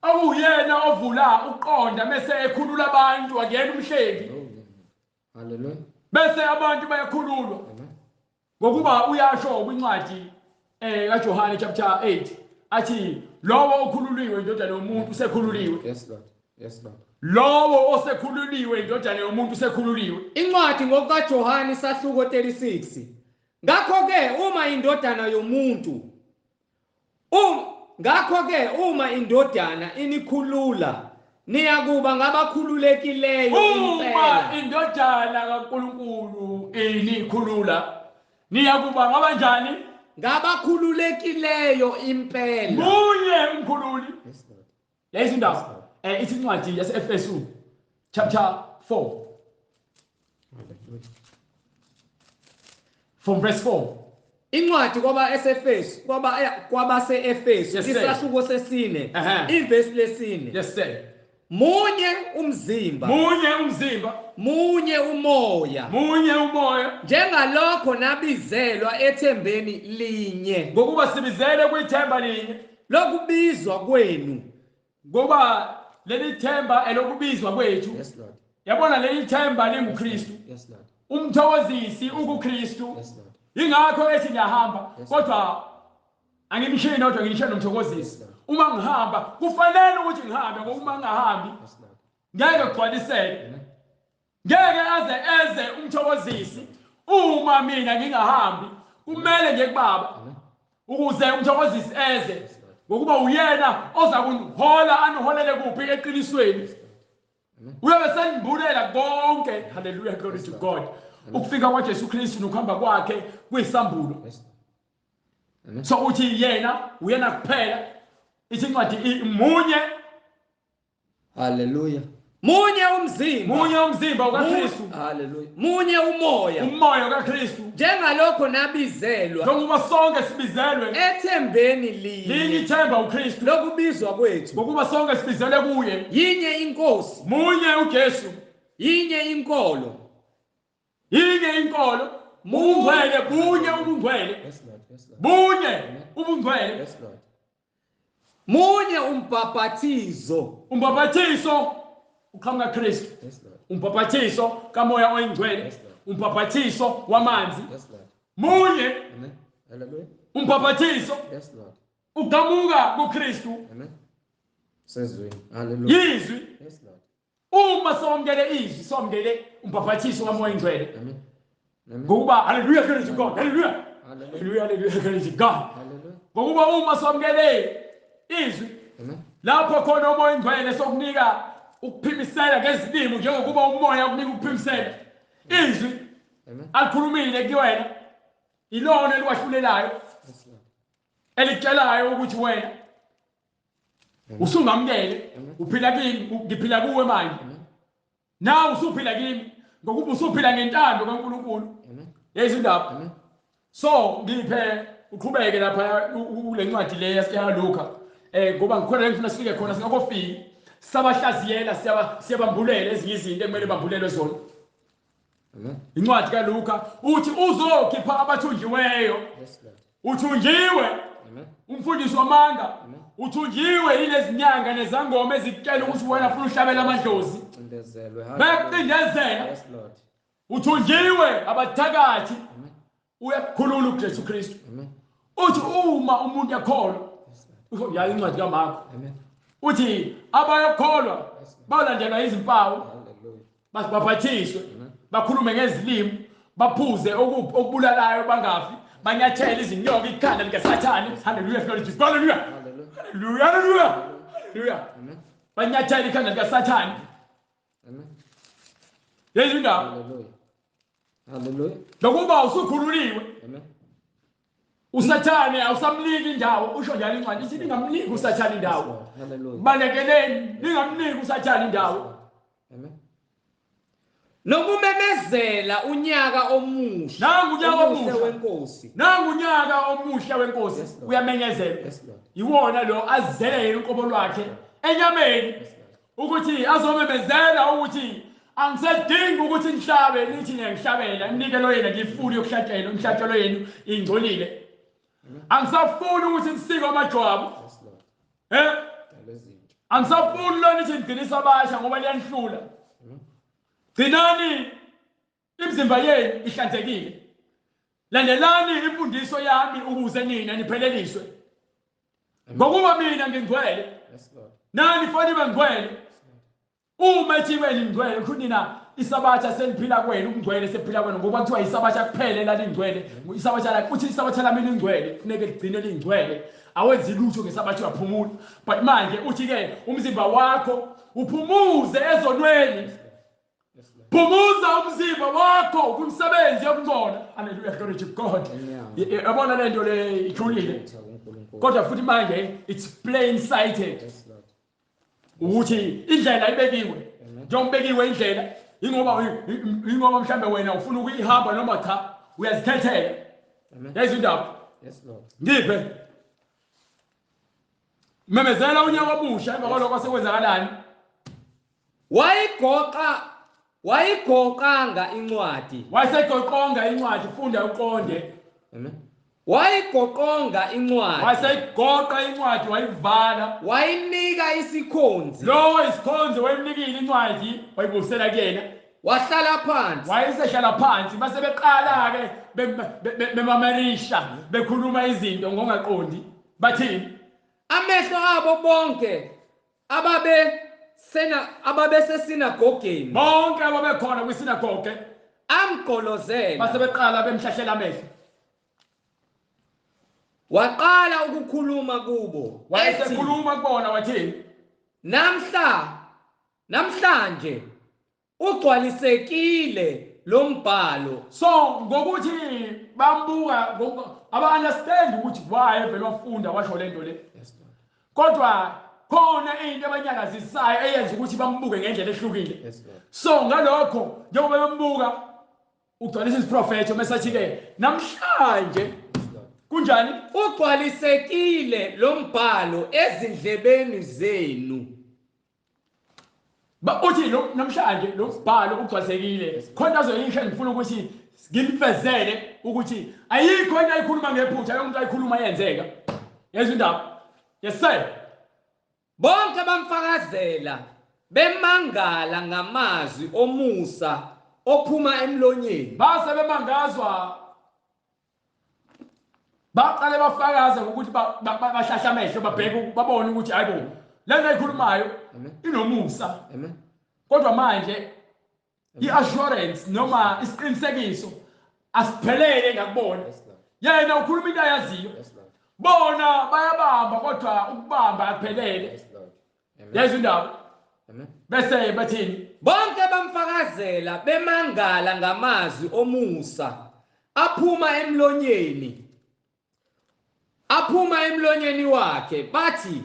akuyena ovula uqonda mase ekhulula abantu akuyena umhlengi. Hallelujah. Bese abantu bayakhululwa ngokuba uyasho kwincwadi kaJohane chapter 8 athi lowo okhululiwe indodana yomuntu usekhululiwe. Yes Lord. Yes Lord. Lowo osekhululiwe indodana yomuntu usekhululiwe. Incwadi ngokaJohane isahluko 36. Ngakho-ke uma indodana inikhulula niyakuba ngabakhululekileyo Uma indodana kaNkulunkulu inikhulula niyakuba ngabanjani? ngabakhululekileyo impela. Munye umkhululi. Yes, Lord. Lezi indaba ithi incwadi yase-Efesu chapter 4 from verse 4. Incwadi kwabase-Efesu Yes, sir. isahluko sesine, Aha. ivesi lesine. Yes, sir. Munye umzimba, Munye umzimba, munye umoya, munye umoya. njengalokho nabizelwa ethembeni linye Ngokuba sibizele kwithemba linye. lokubizwa kwenu. Ngoba leli themba elokubizwa kwethu. Yes, Lord. Yabona leli themba linguKristu. Yes, Lord. Umthokozisi ukuKristu. Yes, Lord. Ingakho ethi ngiyahamba Yes, kodwa angimshini kodwa ngishiye nomthokozisi. Yes, Lord. Uma ngihamba kufanele ukuthi ngihambe ngoba uma ngingahambi Yes, Lord. ngeke kugcwaliseke. Amen. Ngeke eze umthokozisi uma mina ngingahambi. Kumele ngiye kuBaba Amen. ukuze umthokozisi eze. Yes, Lord. Ngokuba uyena oza kungihola aniholele kuphi eqinisweni. Amen. Uyabe senimbulela konke. Hallelujah, glory to God. Ukufika kwaJesu Kristu nokuhamba kwakhe kuyisambulo. Yes, Lord. Amen. So uthi yena uyena kuphela. Ithi incwadi munye. Hallelujah. Munye umzimba, Munye umzimba ukaKristu. hallelujah. Munye umoya, Umoya kaKristu. njengalokho nabizelwa Njengoba sonke sibizelwe ethembeni linye linye ithemba uKristu. lokubizwa kwethu. Ngokuba sonke sibizelwe kuye. Yinye inkosi, Munye uJesu. yinye inkolo. Yinye inkolo. Ubungcwele bunye ubungcwele. Yes, Lord. Yes, Lord. Bunye ubungcwele. Yes, Lord. Munye umbhaphathizo. Umbhaphathiso uqhamuka Kristu. Yes, Lord. Umbhaphathiso kamoya oyingcwele. Yes, Lord. Umbhaphathiso wamanzi. Yes, Lord. Munye Amen. Hallelujah. umbhaphathiso Yes, Lord. uqhamuka kuKristu. Amen. Sezweni. Hallelujah. Yizwi. Yes, Lord. Uma somkele izwi somkele umbhaphathiso kamoya oyingcwele. Amen. Amen. Ngokuba hallelujah glory to God. Hallelujah. Hallelujah. Hallelujah, hallelujah glory to God. Hallelujah. Ngokuba uma somkele izwi Amen. lapho khona umoya oyingcwele sokunika ukuphimisela ngezilimo njengokuba umoya ukunika ukuphimisela. Izwi Amen. alikhulumile kuwena ilona eliwahlulelayo Yes, Lord. elikutshelayo ukuthi wena usungamkele Amen. uphila kimi ngiphila kuwe manje Amen. nawe usuphila kimi ngokuba usuphila ngentando kaNkulunkulu. Amen. Yezindaba. Amen. So ngiphe uqhubeke lapha kule ncwadi le yaluka ngoba ngikhona la ngifuna sifike khona singakofiki sabahlaziyela siyabambulela ezinye izinto ekumele bambulelwe zona. Amen. Incwadi kaLuka uthi uzokhipha abathunjiweyo. Yes, Lord. Uthunjiwe Amen. umfundiso wamanga. Amen. Uthunjiwe yilezi nyanga nezangoma ezikutshela ukuthi wena ufuna uhlabela amadlozi. Cindezelwe. Bayakucindezela. Yes, Lord. Uthunjiwe abathakathi. Amen. Uyakhulula uJesu Kristu. Amen. Uthi uma umuntu yakholwa Yes, Lord. usho yayi incwadi kaMarko. Amen. Uthi abayakholwa balandelwa izimpawu Hallelujah. babaphathiswe Amen. bakhulume ngezilimi baphuze okubulalayo bangafi banyathele izinyoka ikhanda likaSathane. Hallelujah glory to God. Hallelujah. Hallelujah. Hallelujah. Hallelujah. Hallelujah. Amen. Banyathele ikhanda likaSathane. Amen. Yezindaba Hallelujah. Hallelujah. lokuba usukhululiwe Amen. uSathane awusamniki indawo. Usho njalo incwadi ithi ningamniki uSathane Yes, indawo. Lord. Hallelujah. Balekeleni ningamniki uSathane indawo. Amen. Nokumemezela unyaka omusha. Nangu unyaka omuhle omusha. wenkosi. Nangu unyaka omuhle wenkosi Yes, Lord. uyamenyezelwa. Yes, Lord. Iwona lo azele inkobo lwakhe enyameni Yes, Lord. ukuthi azomemezela ukuthi angisedingi ukuthi nihlabe nithi ngiyahlabela ninikelo yena ngifuni yokuhlatshela umhlatshelo yenu ingcolile. Angisafuni ukuthi nisike amajwabu. Yes, Lord. Lezinto. Angisafuni lo nithi nigcinisa abasha ngoba liyanihlula. Gcinani imizimba yenu ihlanzekile. Landelani imfundiso yami ukuze nina nipheleliswe. Ngokuba mina ngingcwele. Yes, Lord. Nani fanele bangcwele. Uma thiwe ningcwele kunina isabatha seniphila kwenu ukungcwele sephila kwenu ngoba kuthiwa isabatha kuphele la lingcwele. Isabatha la kuthi isabatha lami lingcwele kufuneka ligcine lingcwele. Awenzi lutho ngesabatha uyaphumula. But manje uthi ke umzimba wakho uphumuze ezonweni. Phumuza umzimba wakho kumsebenzi yokungcola. Hallelujah, glory to God. Yabona le nto le ijulile. Kodwa futhi manje it's plain sighted. Ukuthi indlela ibekiwe. Njengobekiwe indlela, ingoba mhlambe wena ufuna ukuyihamba noma cha, uyazikhethela. Yazi indaba. Yes Lord. Ngiphe. Memezela unyaka omusha emva kwalokho sekwenzakalani? Wayigoqanga incwadi. Wayesegoqonga incwadi, funda uqonde. Amen. Wayigoqonga incwadi. Wayesegoqa incwadi wayivala. Wayinika isikhonzi. Lo isikhonzi wayimnikile incwadi, wayibusela kuyena. Wahlala phansi. Wayesehlala phansi base beqala ke bemamarisha bekhuluma izinto ngongaqondi. Bathini? Amehlo abo bonke ababesesinagogeni. Bonke ababekhona kwisinagoge amgqolozela. base beqala bemhlahlela amehlo. Waqala ukukhuluma kubo. Wayesekhuluma kubona wathini? Namhlanje ugcwalisekile lo mbhalo. So ngokuthi bambuka aba-understand ukuthi why vele wafunda washo lento le. Kodwa khona into abanyakazisayo eyenza ukuthi bambuke ngendlela ehlukile. So ngalokho njengoba bembuka ugcwalisa isiprofethi mesathi ke namhlanje kunjani? Ugcwalisekile lo mbhalo ezindlebeni zenu. Uthi lo namhlanje lo mbhalo ugcwalisekile. Khona azoyisho ngifuna ukuthi ngimfezele ukuthi ayikho into ayikhuluma ngephutha yonke ayikhuluma yenzeka. Yezwe indaba. Yes sir. Bonke bamfakazela bemangala ngamazwi omusa ophuma emlonyeni. Base bemangazwa baqale bafakaza ukuthi bahlahla amehlo babheke babone ukuthi hayibo lento ayikhulumayo inomusa. Amen. Kodwa manje i-assurance noma isiqinisekiso asiphelele ngakubona. Yena ukhuluma into ayaziyo. Bona bayabamba kodwa ukubamba akuphelele. Yezwe indaba. Bese bathini? Bonke bamfakazela bemangala ngamazwi omusa aphuma emlonyeni wakhe bathi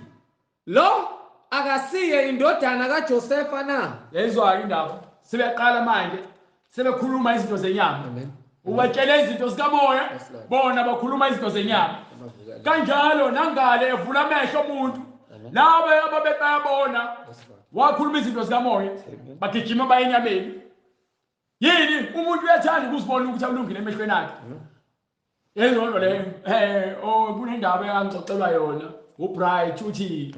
lo akasiye indodana kaJosefa na. Yezwa indaba. Sebeqala manje sebekhuluma izinto zenyama. Ubatshela izinto zikamoya bona bakhuluma izinto zenyama. Kanjalo nangale evula amehlo omuntu labo ababebona wakhuluma izinto zikamoya bagijima baye enyameni. Yini umuntu uyathanda ukuzibona ukuthi awulungile emehlweni akhe. Yezona le kunendaba engangixoxelwa yona uBright uthi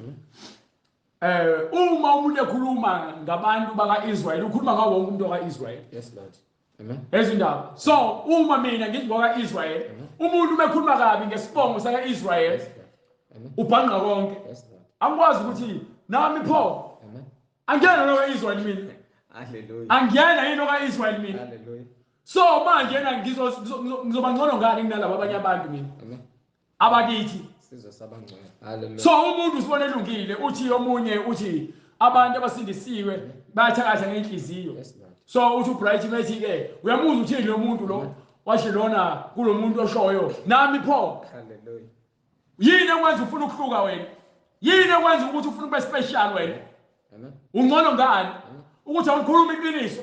uma umuntu ekhuluma ngabantu baka-Israyeli ukhuluma ngawo wonke umuntu waka-Israyeli. Yes Lord. Amen. Ezindaba. So uma mina ngithi ngoka-Israyeli umuntu umekhuluma kabi ngesibongo saka-Israyeli ubhanqa konke. Angikwazi ukuthi nami pho angiyena noka-Israyeli mina. Hallelujah. Angiyena yini oka-Israyeli mina. Hallelujah. So manje yena ngizoba ngcono ngani kunalabo abanye abantu mina abakithi. Hallelujah. So umuntu usibona elungile uthi omunye uthi abantu abasindisiwe bayathakatha ngenhliziyo. So uthi uBright methi ke uyamuzwa uthini lo muntu lo washo lona kulomuntu oshoyo nami pho. Hallelujah. Yini ekwenza ufuna ukuhluka wena? Yini ekwenza ukuthi ufuna ube special wena? Amen. Ungcono ngani? Ukuthi awukhuluma iqiniso.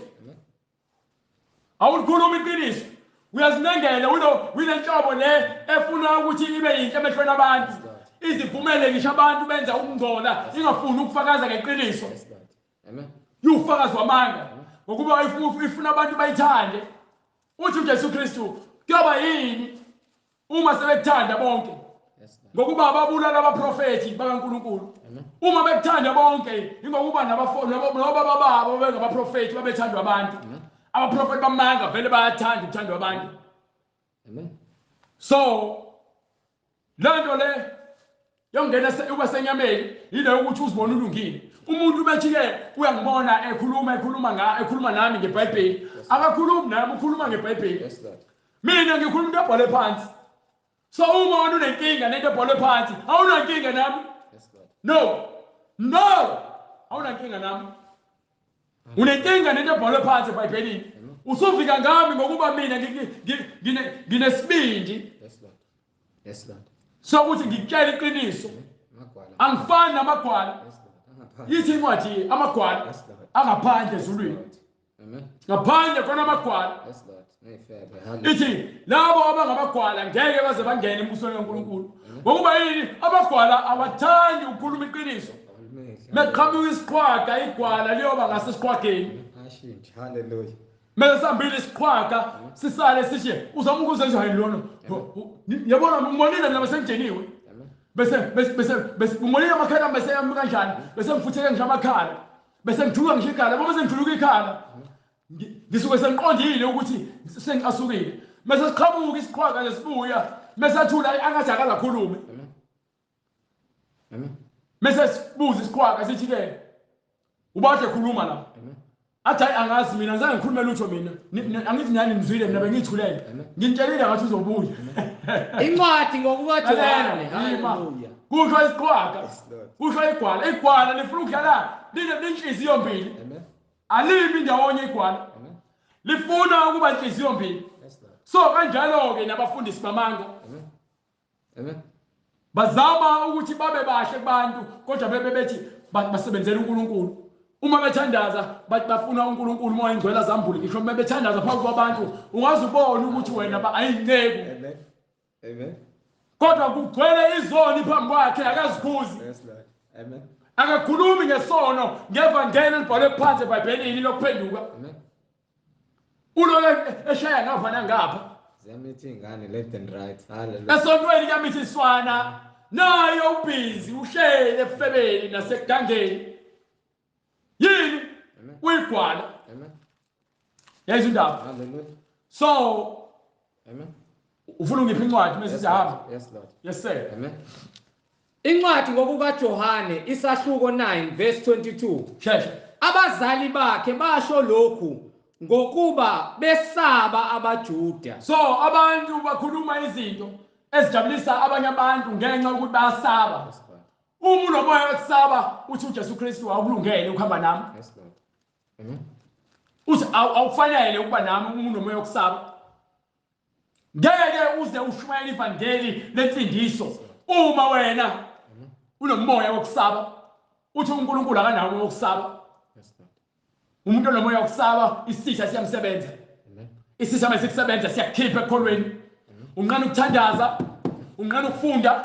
Awukhuluma iqiniso. Uyazinengela winenhlobo le efuna ukuthi ibe yinhle emehlweni abantu. Izivumele ngisho abantu benza ukungcola ingafuni ukufakaza ngeqiniso. Amen. Ufakazi wamanga ngokuba ifuna abantu bayithande. Uthi uJesu Kristu kuyoba yini uma sebekuthanda bonke? Ngokuba ababulala abaprofeti bakaNkulunkulu. Uma bekuthanda bonke ingokuba nabafo bengabaprofeti babethandwa abantu. Abaprofeti bamanga vele bayathanda ukuthandwa abantu. Amen. So lento le yongena uba senyameni yile ukuthi uzibone ulungile. Umuntu bethi ke uyangibona ekhuluma nami ngeBhayibheli. Akakhulumi nami ukhuluma ngeBhayibheli. Mina ngikhuluma into ebhale phansi. So uma wena unenkinga nento ebhale phansi, awunankinga nami? No. Awunankinga nami. Unenkinga nento ebhalwe phansi eBhayibhelini. Usufika ngami ngokuba mina nginesibindi. Yes Lord. Sokuthi ngikutshela iqiniso. Angifani namagwala. Yithi incwadi amagwala angaphandle ezulwini. Amen. Ngaphandle khona amagwala. Yes Lord. Hallelujah. Ithi labo abangamagwala ngeke baze bangene embusweni kaNkulunkulu. Ngokuba yini amagwala awathandi ukukhuluma iqiniso. Meqhamuka isiqhwaga igwala liyoba ngasesiqhwageni. Hallelujah. Mase sambile isiqhwaga sisale sishe uzama ukuzenza hayi lona. Yabona umonile mina besengeniwe. Bese umonile amakhala bese yami kanjani? Bese ngifutheke ngisha amakhala. Bese ngijuluka ngisho ikhala, ngoba sengijuluka ikhala. Ngisuke sengiqondile ukuthi sengiasukile. Mase siqhamuka isiqhwaga lesibuya, mase athula angathi akazakhulume. Amen. Mase sibuza isiqhwaga sithi ke ubade khuluma la. Athi angazi mina ngizange ngikhulume lutho mina. Angithi nyani ngizwile mina bengithulele. Ngintshela ngathi uzobuya. Incwadi ngokukaJohane. Hallelujah. Kusho isiqhwaga. Kusho igwala. Igwala lifuna ukudlala linhliziyo mbili. Amen. Alimi ndawonye igwala. Amen. Lifuna ukuba inhliziyo mbili. So kanjalo ke nabafundisi bamanga. Amen. Amen. Bazama ukuthi babe bahle kubantu kodwa bebethi basebenzela uNkulunkulu. Uma bethandaza bafuna uNkulunkulu moya ingcwele azambule ngisho uma bethandaza phambi kwabantu ungaze ubone ukuthi wena ayinceku. Amen. Amen. Kodwa kugcwele izoni phambi kwakhe akazikhuzi. Yes Lord. Amen. Akakhulumi ngesono ngevangeli elibhalwe phansi eBhayibhelini lokuphenduka. Amen. Ulo eshaya ngapha nangapha. Ziyamithi ingane left and right. Hallelujah. Esontweni kamithi iswana nayo ubhizi uhlele efebeni nasekugangeni. Yini? Uyigwala. Amen. Yayizo indaba. Hallelujah. So, amen. Ufuna ngiphi incwadi mase sihamba? Yes Lord. Yes sir. Amen. Incwadi ngokukaJohane isahluko 9 verse 22. Sheshe. Abazali bakhe basho lokhu ngokuba besaba abaJuda. So abantu bakhuluma izinto ezijabulisa abanye abantu ngenxa yokuthi bayasaba. Uma unomoya wokusaba uthi uJesu Kristu awukulungele ukuhamba nami. Yes Lord. Amen. Uthi awufanele ukuba nami uma unomoya wokusaba. Ngeke uze ushumayele ivangeli lemfundiso uma wena unomoya wokusaba. Uthi uNkulunkulu akanawo wokusaba. Yes Lord. Umuntu onomoya wokusaba isitha siyamsebenza. Amen. Isitha mase sisebenza siyakhipha ekholweni. Unqana ukuthandaza, unqana ukufunda,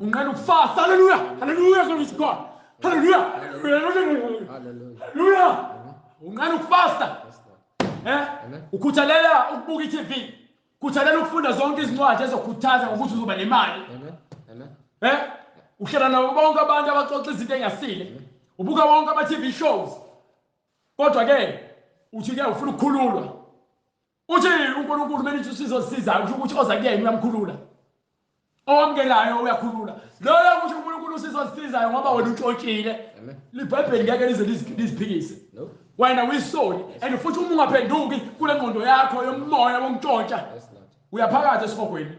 unqana ukufasta. Hallelujah. Hallelujah glory to God. Hallelujah. Hallelujah. Hallelujah. Unqana ukufasta. Ukhuthalela ukubuka iTV. Ukhuthalela ukufunda zonke izincwadi ezokhuthaza ngokuthi uzoba nemali. Amen. Uhlala nabo bonke abantu abaxoxa izinto engasile. Ubuka bonke ama-TV shows. Kodwa ke uthi ke ufuna ukukhululwa. Uthi uNkulunkulu manje usizosizayo kusho ukuthi oza kuyena uyamkhulula. Owamkelayo uyakhulula. Loyo ukuthi uNkulunkulu usizosizayo ngoba wena untshotshile. LiBhayibheli ngeke lize liziphikise. No. Wena uyisoni and futhi uma ungaphenduki kule ngqondo yakho yomoya wontshontsha. Uyaphakathi esihogweni.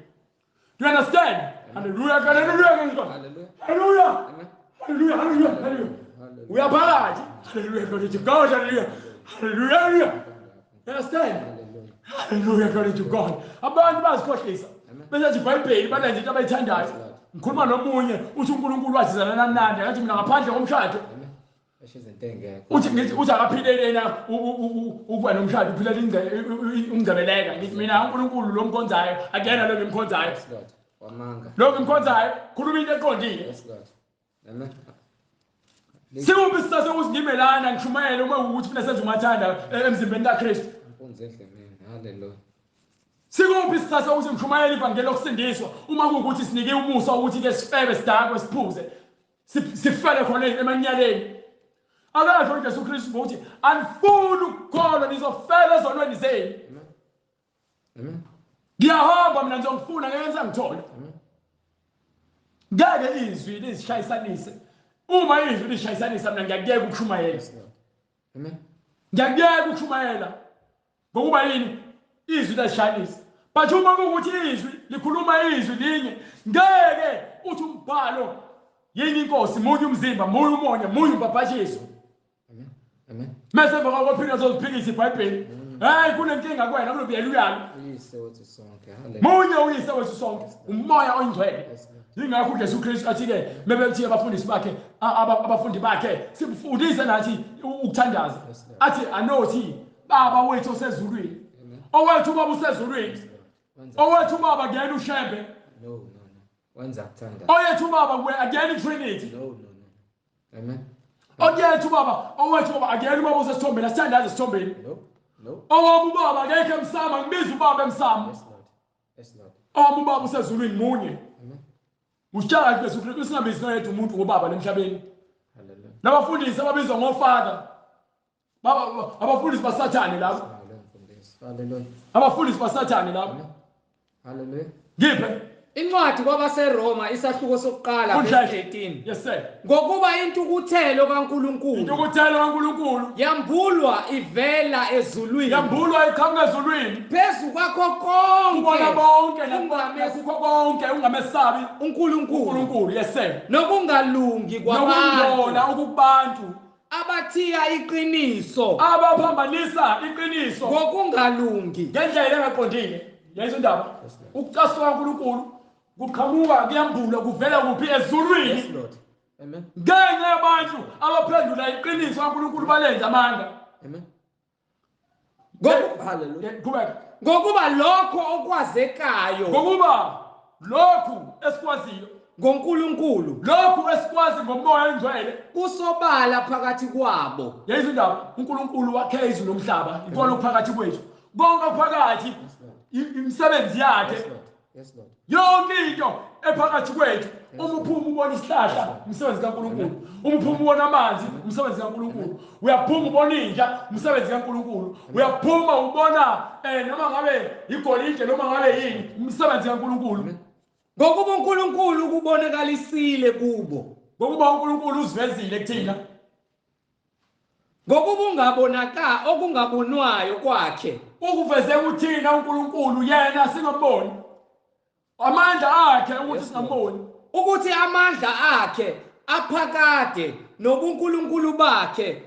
Do you understand? Hallelujah. Hallelujah. Hallelujah. Hallelujah. Amen. Hallelujah. Hallelujah. Hallelujah. Uyaphakathi. Hallelujah. Glory to God. Hallelujah. Hallelujah. Hallelujah. Understand? Hallelujah. Glory to God. Abantu bazikhohlisa. Bese iBhayibheli balenze into abayithandayo. Ngikhuluma nomunye uthi uNkulunkulu wazizana nandi ngathi mina ngaphandle komshado. Uthi akaphile yena ukuba nomshado uphilela umngcebeleka. Ngithi mina uNkulunkulu lo mkhonzayo akuyena lo ngimkhonzayo. Yes Lord. Wamanga. Lo ngimkhonzayo khuluma into eqondile. Yes Lord. Amen. Sikuphi sisase usingimelana ngishumayela uma ukuthi mina senze umathanda emzimbeni kaKristu. Impunzi endleleni. Hallelujah. Sikuphi sisase ukuthi ngishumayela ivangeli lokusindiswa uma kuwukuthi sinike umusa ukuthi ke sifebe sidakwe siphuze. Sifele khona emanyaleni. Akasho uJesu Kristu ukuthi anifuni ukukholwa nizofela ezonweni zenu. Amen. Ngiyahamba mina ngizongifuna ngeke ngizangithola. Ngeke izwi lishayisanise. Uma izwi lishayisanisa mina ngiyakuyeka ukushumayela. Amen. Ngiyakuyeka ukushumayela. Ngokuba yini? Izwi lishayisanisa. But uma kuwukuthi izwi likhuluma izwi linye ngeke uthi umbhalo yini inkosi munye umzimba munye umoya munye umbabhajiso. Amen. Mase emva kokuphila soziphikisa iBhayibheli. Hayi kunenkinga kwena kulobiyela uyalo. Uyise wethu sonke. Hallelujah. Munye uyise wethu sonke, umoya oyingcwele. Ingakho uJesu Kristu athi ke mebethi abafundisi bakhe abafundi bakhe sifundise nathi ukuthandaza. Athi anothi baba wethu osezulwini. Owethu baba usezulwini. Owethu baba ngiyena ushembe. No. Wenza ukuthandaza. Oyethu baba ngiyena iTrinity. No. Amen. Oyethu baba, owethu baba ngiyena ubaba usesithombeni asithandaza esithombeni. No. Owami ubaba ngeke emsama ngibiza ubaba emsama. Yes, Lord. Owami ubaba usezulwini munye. Amen. Usitshela kuJesu Kristu singabizi noyedwa umuntu ngobaba emhlabeni. Hallelujah. Nabafundisi ababizwa ngofather. Abafundisi basathane labo. Hallelujah. Abafundisi basathane labo. Hallelujah. Ngiphe Incwadi kwabaseRoma isahluko sokuqala verse 18. Yes sir. Ngokuba intukuthelo kaNkulunkulu Intukuthelo kaNkulunkulu yambulwa ivela ezulwini. yambulwa iqhamuka ezulwini. Phezu kwakho Kubona konke bonke nakukho konke ungamesabi uNkulunkulu. Yes sir. nokungalungi kwabantu Nokungcola okubantu abathiya iqiniso abaphambanisa iqiniso ngokungalungi ngendlela engaqondile. Yayizwa indaba ukucasuka kaNkulunkulu kuqhamuka kuyambulwa kuvela kuphi ezulwini. Yes, Lord. Amen. Ngenxa yabantu abaphendula iqiniso kaNkulunkulu balenza amanga. Amen. Hallelujah. Qhubeka. Ngokuba lokho okwazekayo Ngokuba lokhu esikwaziyo ngoNkulunkulu lokhu esikwazi ngomoya oyingcwele kusobala phakathi kwabo. yayizwa indaba uNkulunkulu wakhe izulu nomhlaba ikona okuphakathi kwethu konke okuphakathi imisebenzi yakhe. Yes, Lord. Yonke into ephakathi kwethu uma uphuma ubona isihlahla umsebenzi kaNkulunkulu, uma uphuma ubona amanzi umsebenzi kaNkulunkulu, uyaphuma ubona inja umsebenzi kaNkulunkulu, uyaphuma ubona noma ngabe igolide noma ngabe yini umsebenzi kaNkulunkulu. Ngokuba uNkulunkulu kubonakalisile kubo. Ngokuba uNkulunkulu usivezile kuthina. Ngokuba okungabonwayo kwakhe Ukuveze kuthina uNkulunkulu yena singamboni. Amandla akhe ukuthi singamboni. Ukuthi amandla akhe aphakade nobuNkulunkulu bakhe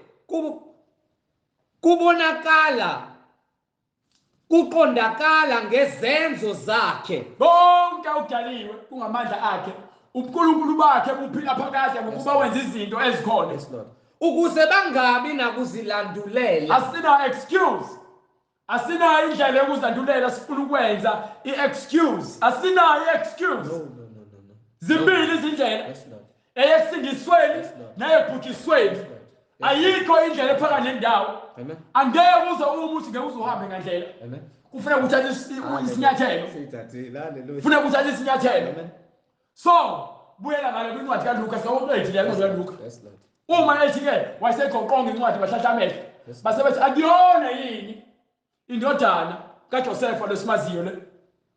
kubonakala kuqondakala ngezenzo zakhe. Bonke ukudaliwe kungamandla akhe. uNkulunkulu bakhe buphila phakathi ngokuba wenza izinto ezikhona. Yes, Lord. Ukuze bangabi nakuzilandulela. Asina excuse. Asinayo indlela yokuzandulela sifuna ukwenza i-excuse. Asinayo i-excuse. No. Zimbili izindlela. Yes, Lord. Eyesindisweni neyebhujisweni. Ayikho indlela ephakathi nendawo. Amen. Angeke uze umuthi ngeke uzuhambe ngandlela. Amen. Kufanele uthathe isinyathelo. Kufanele uthathe isinyathelo. Amen. So, buyela ngale kwincwadi kaLuka sawuqedile le ncwadi kaLuka. Yes, Lord. Uma ethi ke wayeseqoqonga incwadi bahlahla amehlo. Basebethi akuyona yini indodana kaJosepha lesimaziyo le.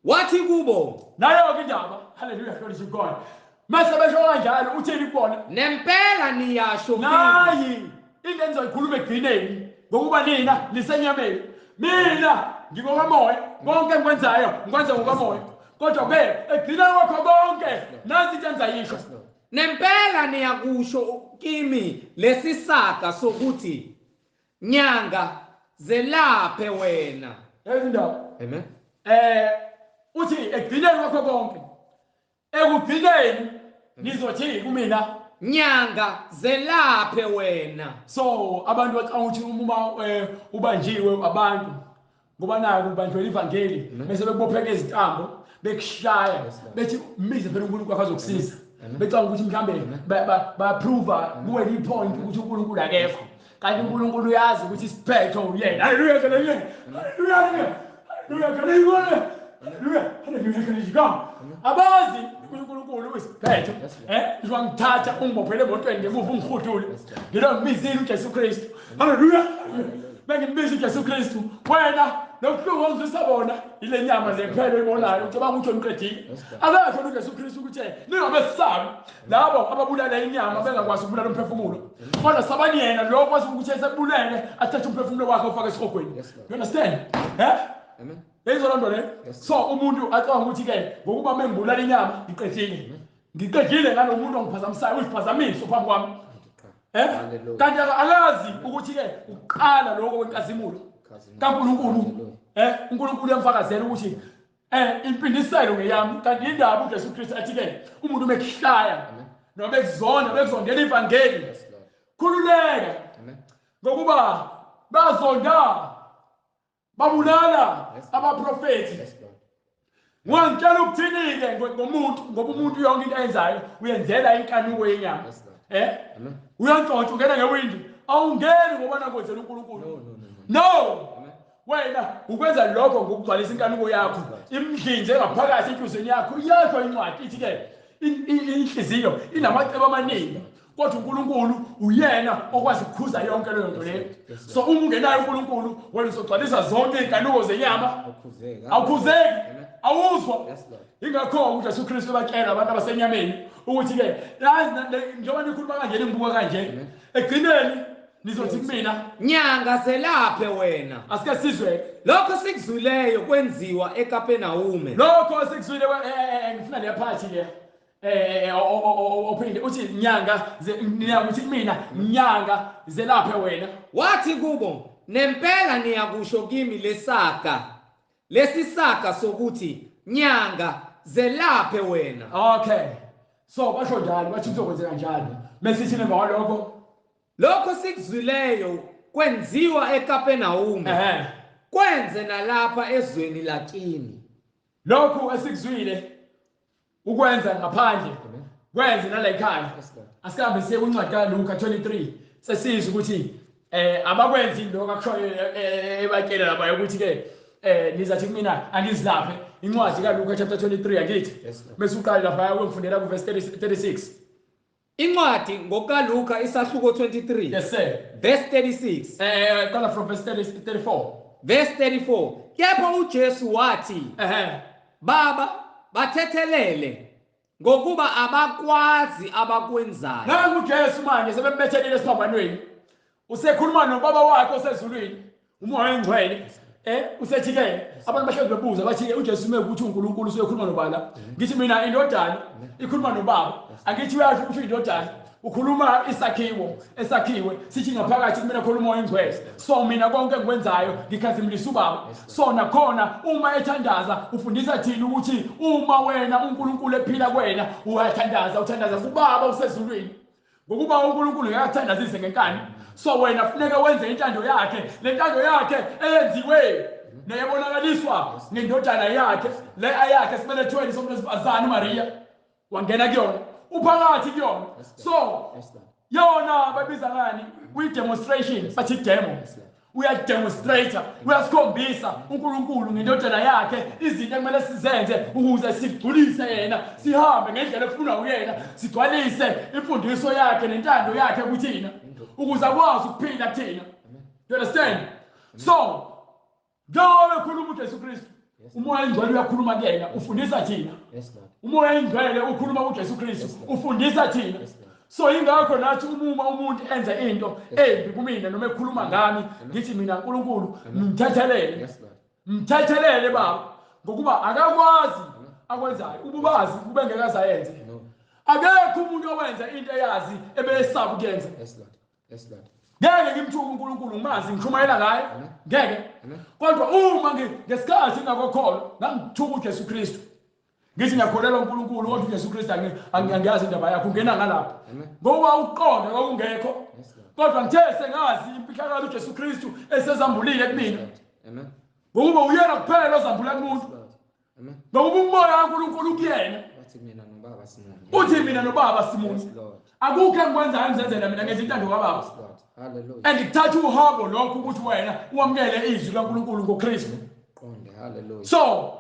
Wathi kubo, Nayo ke indaba. Hallelujah, glory to God. Mase besho kanjalo utheni kubona? nempela niyasho kimi. Nayi into engizoyikhuluma egcineni ngokuba nina lisenyameni. Mina ngikokamoya, konke engikwenzayo ngikwenza ngokamoya. Kodwa ke egcineni kwakho konke nazi into engizayisho. Nempela niyakusho kimi lesisaka sokuthi nyanga zelaphe wena. Ezindaba. Amen. Uthi egcineni kwakho konke. Ekugcineni nizothi kumina Nyanga zelaphe wena. so abantu bacanga ukuthi uma ubanjiwe abantu ngoba nayo ubanjwe ivangeli bese bekubopheka izitambo bekushaya bethi mize phela uNkulunkulu akwazi ukusiza becanga ukuthi mhlambe ba-approve kuwe i-point ukuthi uNkulunkulu akekho kanti uNkulunkulu uyazi ukuthi isiphetho uyena. Hallelujah, hallelujah, hallelujah, hallelujah, hallelujah. Abazi uNkulunkulu uyisiphetho njengoba ngithatha ungibophele emotweni ngemuva ungihudule ngilo ngibizile uJesu Kristu. Hallelujah. Bengimbiza uJesu Kristu wena nokuhlungu ongizwisa bona ile nyama lephelo ibonayo ucabanga ukuthi umqedile. Akekho uJesu Kristu ukuthi ningabesabi labo ababulala inyama bengakwazi ukubulala umphefumulo. Kodwa sabani yena lo kwazi ukuthi esebulele athathe umphefumulo wakhe ufake esihogweni. You understand? Amen. Yayizolonto le. So umuntu acanga ukuthi ke ngokuba mengibulala inyama ngiqedile. Ngiqedile ngalomuntu ongiphazamisayo uyiphazamisa phambi kwami. Hallelujah. Kanti akazi ukuthi ke uqala lokho kwenkazimulo kaNkulunkulu uNkulunkulu uyamfakazela ukuthi impindiselo ngeyami kanti indaba uJesu Kristu athi ke umuntu umekuhlaya noma ekuzona bekuzondela ivangeli khululeka ngokuba bazonda babulala abaprofeti ngicela ukuthini-ke ngomuntu ngoba umuntu yonke into ayenzayo uyenzela inkanuko yenyama uyantshontsha ungena ngewindi awungeni ngoba nakwenzela uNkulunkulu no wena ukwenza lokho ngokugcwalisa inkanuko yakho imdlinze ngaphakathi enhliziyweni yakho iyasho incwadi ithi-ke inhliziyo inamacebo amaningi kodwa uNkulunkulu uyena okwazi ukukhuza yonke leyo nto leyo so uma ungenayo uNkulunkulu wena uzogcwalisa zonke iy'nkanuko zenyama awukhuzeki awuzwa ingakho uJesu Kristu ebatshela abantu abasenyameni ukuthi-ke njengoba nikhuluma kanje ningibuka kanje ekugcineni nizothi kumina nyanga zelaphe wena. asike sizwe Lokho sikuzwileyo kwenziwa eKapenawume. lokho sikuzwile ngifuna leyaphathi-ke ophinde uthi uthi kumina nyanga zelaphe wena Wathi kubo, nempela niyakusho kimi lesisaka sokuthi nyanga zelaphe wena. okay so basho njalo bathi kuzokwenzeka njalo mesithi nemva kwalokho Lokho sikuzwileyo kwenziwa eKapenawume. Kwenze nalapha ezweni lakini. lokhu esikuzwile ukwenza ngaphandle kwenze nala ekhaya asikambe siye kwincwadi kaLuka 23 sesizwe ukuthi abakwenzi lokho akushoyo ebatshela labayo ukuthi-ke nizathi kumina angizilaphe incwadi kaLuka chapter 23 angithi bese uqale lapha kwemfundela kuverse 36 Incwadi ngokaLuka isahluko 23. yes sir Verse 36. qala from verse 34 Verse 34. Kepha uJesu wathi, Baba bathethelele ngokuba abakwazi abakwenzayo. nangu uJesu manje sebembethelile esiphambanweni usekhuluma nobaba wakhe osezulwini umoya engcwele usethi-ke abantu bahlezi bebuza bathi uJesu mekuthi uNkulunkulu usekhuluma nobala ngithi mina indodana ikhuluma nobaba angithi uyasho ukuthi indodana ukhuluma isakhiwo esakhiwe sithi ngaphakathi kumina khona umoya engcwele so mina konke engikwenzayo ngikhazimulisa ubaba so nakhona uma ethandaza ufundisa thina ukuthi uma wena uNkulunkulu ephila kuwena uthandaza kubaba usezulwini ngokuba uNkulunkulu uyakuthandazise ngenkani so wena funeka wenze intando yakhe le ntando yakhe eyenziwe neyabonakaliswa ngendodana yakhe le ayakhe esibelethweni somuntu wesifazane uMaria wangena kuyona uphakathi kuyona so yona babiza ngani kwi-demonstration bathi demo uyademonstrate uyasikhombisa uNkulunkulu ngendodana yakhe izinto ekumele sizenze ukuze sigculise yena sihambe ngendlela efuna uyena sigcwalise imfundiso yakhe nentando yakhe kuthina ukuze akwazi ukuphila kuthina you understand so njengoba ekhuluma uJesu Kristu umoya engcwele uyakhuluma kuyena ufundisa thina umoya engcwele ukhuluma kuJesu Kristu ufundisa thina so ingakho nathi uma umuntu enza into embi kumina noma ekhuluma ngami ngithi mina uNkulunkulu mthethelele baba ngokuba akakwazi akwenzayo ububazi kube ngekazayenze akekho umuntu owenza into eyazi ebesaba ukuyenza ngeke ngimthuke uNkulunkulu ngimazi ngishumayela ngaye ngeke kodwa uma ngesikhathi ngakokholwa ngangithuka uJesu Kristu ngithi ngiyakholelwa uNkulunkulu kodwa uJesu Kristu angiyazi indaba yakho ungena ngalapha ngoba uqonda kwakungekho kodwa ngithe sengazi impihlakalo uJesu Kristu esezambulile kumina ngoba uyena kuphela ozambula kumuntu ngoba umoya kaNkulunkulu kuyena uthi mina nobaba simunye akukho engikwenzayo ngizenzela mina ngenza intando kaBaba and ngithatha uhambo lokho ukuthi wena uwamukele izwi kaNkulunkulu ngoKristu so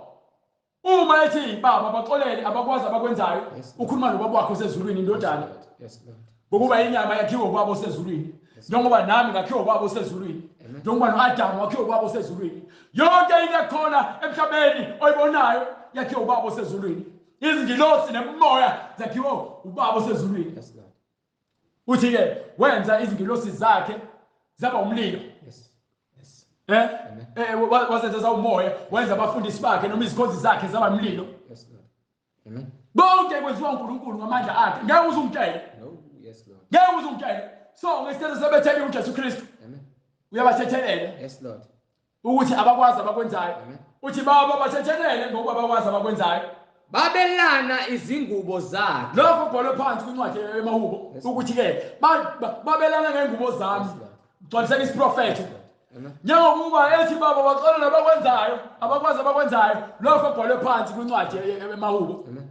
uma ethi baba baxolele abakwazi abakwenzayo ukhuluma nobaba wakho osezulwini indodana ngokuba inyama yakhiwe ubaba osezulwini njengoba nami ngakhiwe ubaba osezulwini njengoba noAdamu wakhiwe ubaba osezulwini yonke into ekhona emhlabeni oyibonayo yakhiwe ubaba osezulwini izingilosi nemoya zakhiwe ubaba osezulwini uthi-ke wenza izingilosi zakhe zaba umlilo wazenza zawumoya wenza abafundisi bakhe noma izikhonzi zakhe zaba umlilo bonke kwenziwa uNkulunkulu ngamandla akhe ngeke uze ungitshele ngeke uze ungitshele so ngesikhathi sebethele uJesu Kristu Amen. uyabathethelela Yes, Lord. ukuthi abakwazi abakwenzayo Amen. uthi baba bathethelele ngoba abakwazi abakwenzayo Babelana izingubo zakhe. lokho kubhalwe phansi kwincwadi emahubo ukuthi ke babelana ngengubo zami Yes, Lord. gcwaliseka isiprofethi Amen. njengokuba ethi baba baxolela nabakwenzayo abakwazi abakwenzayo lokho kubhalwe phansi kwincwadi emahubo Amen.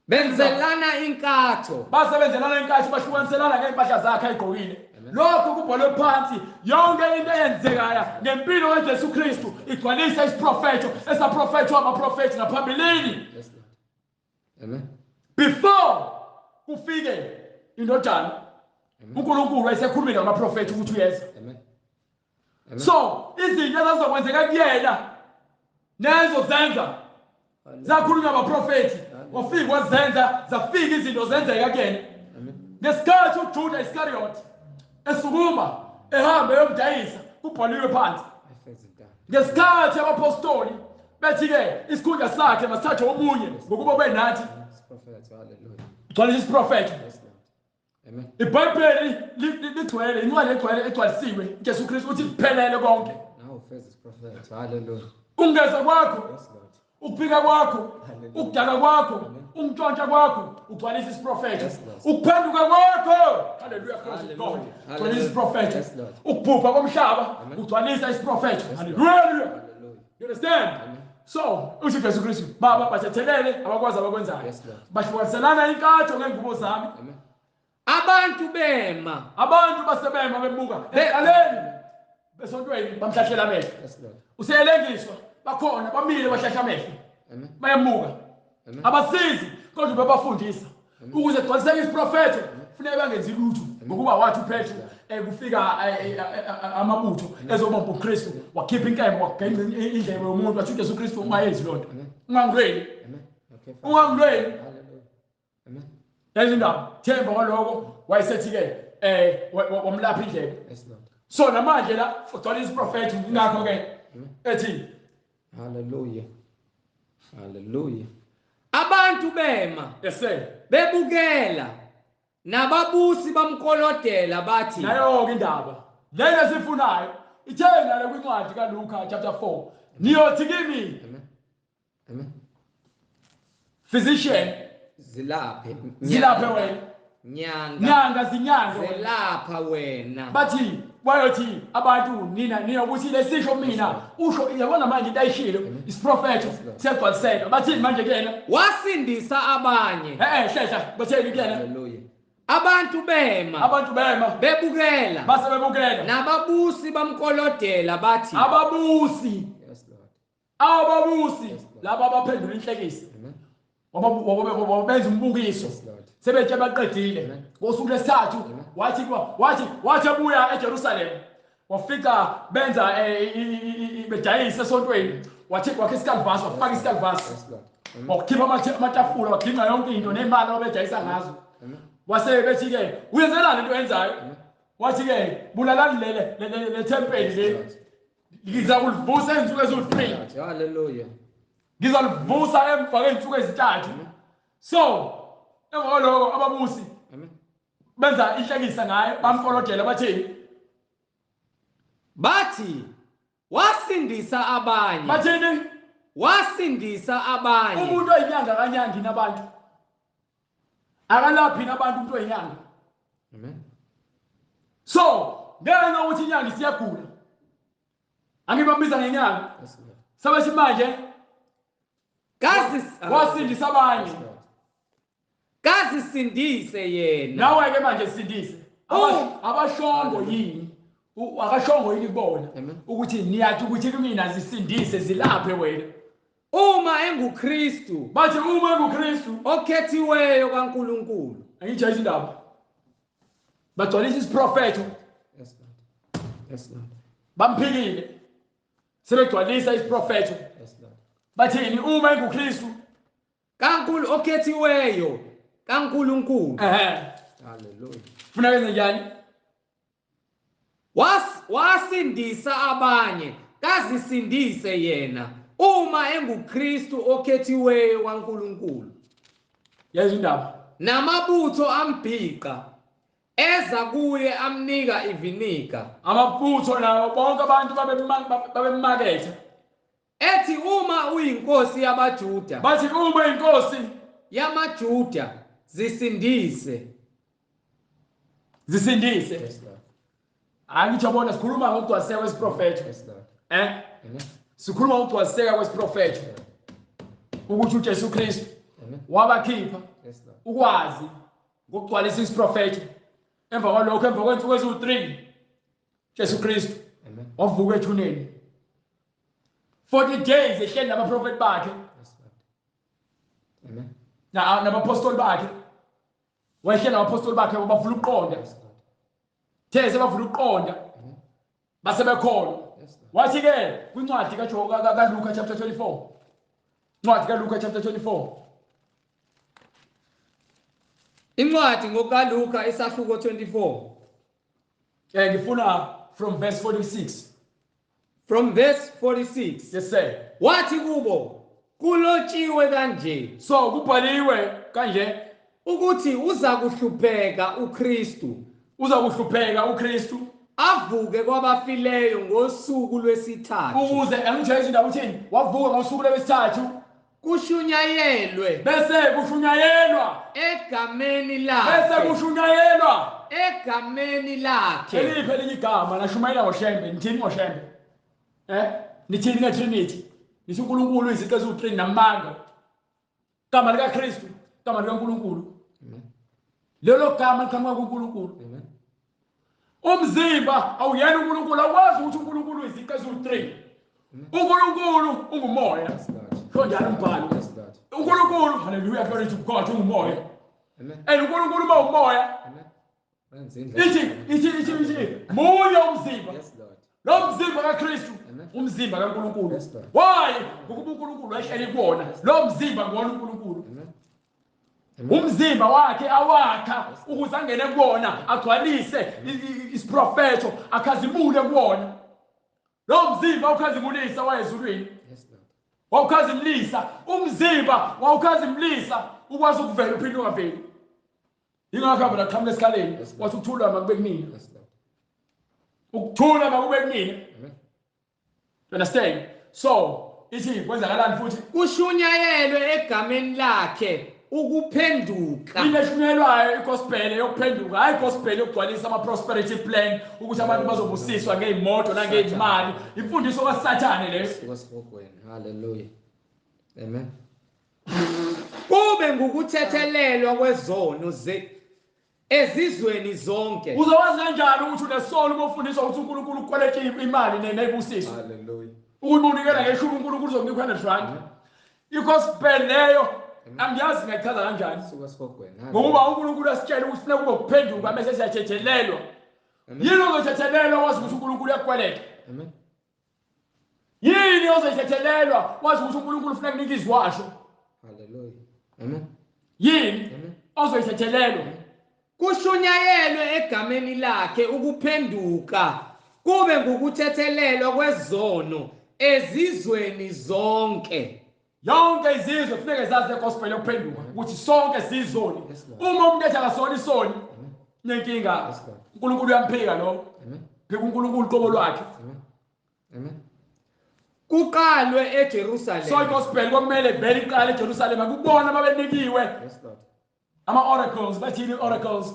Benzelana inkatho. basebenzelana inkathi bahlukaniselana ngempahla zakhe ayigqokile lokho kubhalwe phansi yonke into eyenzekayo ngempilo kaJesu Kristu igcwalisa isiprofeto esaprofethwa abaprofethi ngaphambilini. Yes, Lord. Amen. Before kufike indodana uNkulunkulu wayesekhulumile ngamaprofethi ukuthi uyeza. Amen. So izinto ezazokwenzeka kuyena nezo zenza zakhulunywa abaprofethi wafika wazenza zafika izinto zenzeka kuyena. Ngesikhathi uJuda Iscariot esukuma ehamba eyomdayisa kubhaliwe phansi. Ngesikhathi abapostoli bethi ke isikhundla sakhe masithathe omunye ngokuba benathi gcwalisa isiprofethi. Amen. iBhayibheli ligcwele incwadi egcwalisiwe uJesu Kristu uthi kuphelele konke. Now first is prophet. Hallelujah. Ungeza kwakho Yes, Lord. ukufika kwakho ukudaka kwakho ungitshontsha kwakho ugcwalisa isiprofethi ukuphenduka kwakho haleluya praise God ugcwalisa isiprofethi ukubhubha komhlaba ugcwalisa isiprofethi haleluya. You understand? So uthi Jesu Kristu baba bathethelele abakwazi abakwenzayo bahlukaniselana inkatho ngengubo zami. Abantu bema. Abantu basebema bebuka eqaleni besontweni bamhlahlela amehlo. Yes, Lord. Uselengiswa bakhona bamile bahlahla amehlo Amen. bayamuka abasizi kodwa babafundisa ukuze gcwaliseke isiprofethi kufanele bangenzi lutho ngokuba wathi uPetru kufika amabutho ezobamba uKristu wakhipha inkemba wagengqa indlebe yomuntu wathi uJesu Kristu ungayenzi lonto ungangilweni ungangilweni. Amen. Yazi indaba themba kwaloko wayesethi ke wamlapha indlebe. Yes, Lord. So namanje la ugcwalisa isiprofethi ngakho ke ethi Hallelujah. Hallelujah. Abantu bema. yes sir bebukela nababusi bamkolodela bathi nayo ke indaba lena sifunayo ithena le kwincwadi kaLuka chapter 4 niyothi kimi Amen. Amen. physician Zilaphe wena nyanga zinyange wena zelapha wena. bathi bayothi abantu nina ukuthi lesisho mina usho yabona manje into ayishilo isiprofethi siyagcwaliseka bathi manje kuyena Wasindisa abanye. hlela batheni kuyena Hallelujah. Abantu bema bebukela base bebukela nababusi bamkolodela bathi ababusi Yes, Lord. ababusi laba abaphendula inhlekisa wabenza umbukiso Yes, Lord. sebethe baqedile ngosuku lesithathu wathi abuya eJerusalem wafika benza bedayisa esontweni wathi kwakhe isikalvasi wafaka isikalvasi Yes, Lord. wakhipha amatafula wagcinqa yonke into nemali ababedayisa ngazo wase bethi ke uyenzelani into enzayo wathi ke bulalani le tempeli le ngizakulivusa izinsuku eziwu3 Hallelujah. ngizalivusa emva kweinsuku ezintathu. So emva kwaloko ababusi Amen. benza inhlekisa ngaye bamkolodela bathini Bathi wasindisa abanye. bathini Wasindisa abanye. umuntu oyinyanga kanyangi nabantu akalaphi nabantu umuntu oyinyanga. Amen. So ngeke ukuthi inyanga isiyagula angibambiza ngenyanga Yes, Lord. sabathi manje wasindisa abanye Kazisindise yena. nawe ke manje sindise abashongo yini akashongo yini kubona ukuthi niyathi ukuthi kumina zisindise zilaphe wena Uma enguKristu bathi uma enguKristu okhethiweyo kaNkulunkulu. angijayisa indaba bagcwalisa isiprofethi Yes, Lord. Yes, Lord. bamphikile sebegcwalisa isiprofethi Yes, Lord. bathini uma enguKristu kaNkulunkulu okhethiweyo kaNkulunkulu. Hallelujah. Funa kwenze njani? Wasindisa abanye kazisindise yena uma enguKristu okhethiweyo kaNkulunkulu. Yazi indaba Namabutho ambhiqa eza kuye amnika iviniga amafutho nawo bonke abantu babemaketha ethi uma uyinkosi yabaJuda bathi uma inkosi yamaJuda zisindise angijabona sikhuluma ngokugcwaliseka kwesiprofetho sikhuluma ngokugcwaliseka kwesiprofetho ukuthi uJesu Kristu wabakhipha ukwazi ngokugcwalisa isiprofetho emva kwalokho emva kwensuku eziwu3 Jesu Kristu wavuka ethuneni 40 days ehleli nabaprofeti bakhe nabapostoli bakhe wayehleli nabapostoli bakhe bavula ukuqonda these bavula ukuqonda basebekholwa wathi ke kwincwadi kaLuka chapter 24 incwadi kaLuka chapter 24 incwadi ngokaLuka isahluko 24 ngifuna from verse 46 from verse 46 yes sir wathi kubo kulotshiwe kanje so kubhaliwe kanje ukuthi uza kuhlupheka uKristu avuke kwabafileyo ngosuku lwesithathu ukuze angijayeze indaba uthini wavuka ngosuku lwesithathu kushunyayelwe bese kushunyayelwa egameni lakhe eliphe linye igama nashumayela ngoshembe nithini ngoshembe nithini ngeTrinity nithi uNkulunkulu iziqe eziwu3 namanga igama lika Kristu igama likaNkulunkulu lelo gama liqhamuka kuNkulunkulu umzimba awuyena uNkulunkulu akwazi ukuthi uNkulunkulu iziqe eziwu3 uNkulunkulu ungumoya sho njalo umbhalo uNkulunkulu haleluya glory to God ungumoya uNkulunkulu uma umoya ithi munye umzimba lo mzimba kaKristu umzimba kaNkulunkulu why ngokuba uNkulunkulu wayehleli kuwona lo mzimba ngowona uNkulunkulu umzimba wakhe awakha ukuze angene kuwona agcwalise isiprofetho akhazimule kuwona lo mzimba ukhazimulisa wayezulwini wawukhazimlisa umzimba wawukhazimlisa ukwazi ukuvela uphinde ungaveli ingakho abela qhamuka esikhaleni wathi ukuthula makube kunini ukuthula makube kunini you understand so ithi kwenzakalani futhi kushunyayelwe egameni lakhe ukuphenduka ineshunyelwayo igospel yokuphenduka hayi igospel yokugcwalisa ama prosperity plan ukuthi abantu bazobusiswa ngeimoto nangezimali imfundiso kaSathane leyo haleluya amen kube ngukuthethelelwa kwezono ezizweni zonke uzowazi kanjani ukuthi unesono uma ufundiswa ukuthi uNkulunkulu ukweleta imali nebusiso haleluya ukuthi unikela ngeshumi uNkulunkulu uzokunika 100 rand igospel leyo angiyazi ngachaza kanjani ngoba uNkulunkulu asitshela ukuthi funeka kube ukuphenduka bese siyathethelelwa yini ozothethelelwa wazi ukuthi uNkulunkulu uyakweleta yini ozothethelelwa wazi ukuthi uNkulunkulu funeka kunika izwasho haleluya amen yini ozothethelelwa kushunyayelwe egameni lakhe ukuphenduka kube ngukuthethelelwa kwezono ezizweni zonke yonke izizwe kufanele zazi igospel yokuphenduka ukuthi sonke sizoni uma umuntu ethi akasona isoni nenkinga uNkulunkulu uyamphika lo phika uNkulunkulu qobo lwakhe kuqalwe eJerusalem so igospel komele vele iqale eJerusalem akubona ababenikiwe ama oracles bathini oracles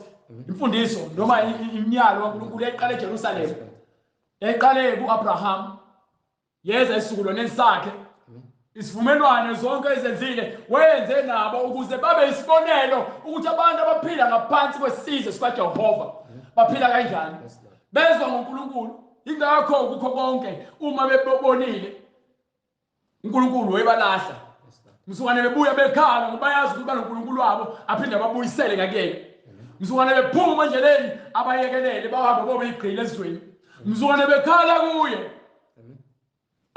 imfundiso noma imiyalo kaNkulunkulu yayiqala eJerusalem yayiqale kuAbraham yeza isizukulwane sakhe isivumelwano zonke ezenzile wenze nabo ukuze babe isibonelo ukuthi abantu abaphila ngaphansi kwesizwe sikaJehova baphila kanjani bezwa ngoNkulunkulu ingakho kukho konke uma bebonile uNkulunkulu wayebalahla msukwane bebuya bekhala ngoba bayazi ukuthi banoNkulunkulu wabo aphinde ababuyisele ngakuyena msukwane bephuma endleleni abayekelele bahamba bobe igqile ezweni msukwane bekhala kuye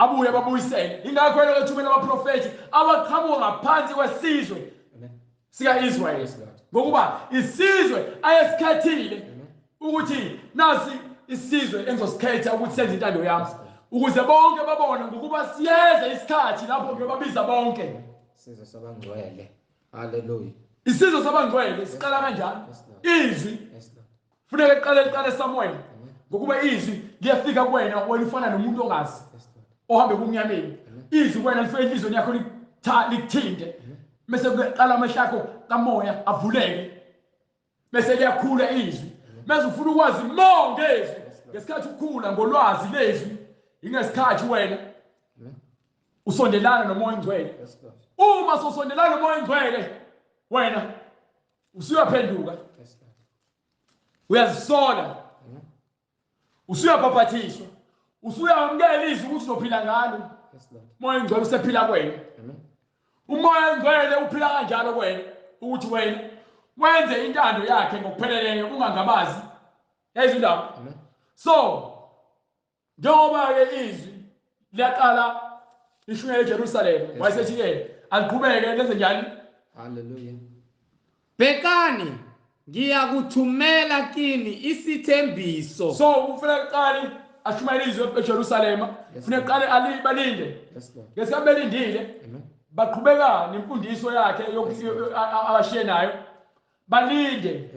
abuye babuyisele ingakho lo ethumela abaprofeti abaqhamuka ngaphansi kwesizwe sika Israel ngokuba isizwe ayesikhathile ukuthi nasi isizwe engizosikhetha ukuthi senze intando yami ukuze bonke babone ngokuba siyeze isikhathi lapho ngiyobabiza bonke isizwe sabangcwele haleluya isizwe sabangcwele siqala kanjani izwi Kufuneka liqale Samuel ngokuba izwi liyafika kuwena wena ufana nomuntu ongazi ohambe kumnyameni. Izwi kuwena lifike enhlizweni yakho likuthinte. Bese kuqala amehlo akho kamoya avuleke. Bese liyakhula izwi. Mase ufuna ukwazi more ngezwi. Ngesikhathi ukukhula ngolwazi lezwi ingesikhathi wena usondelana nomoya ingcwele. Uma sosondelana nomoya ingcwele wena usuyaphenduka. Uyazisola. Usuyabhaphathishwa. Usuyamukela izwi ukuthi uzophila ngalo. Umoya ingcwele usephila kuwena. Umoya ingcwele uphila kanjalo kuwena ukuthi wena wenze intando yakhe ngokupheleleyo ungangabazi. Yazi indaba. So njengoba ke izwi liyaqala lishunyele eJerusalem wayesethi ke aliqhubeke lenze njani? Hallelujah. Bekani ngiyakuthumela kini isithembiso. So ufanele uqale ashumayele izwi eJerusalem. Ufanele uqale balinde. Ngesikhathi belindile baqhubeka nemfundiso yakhe abashiye nayo. Balinde.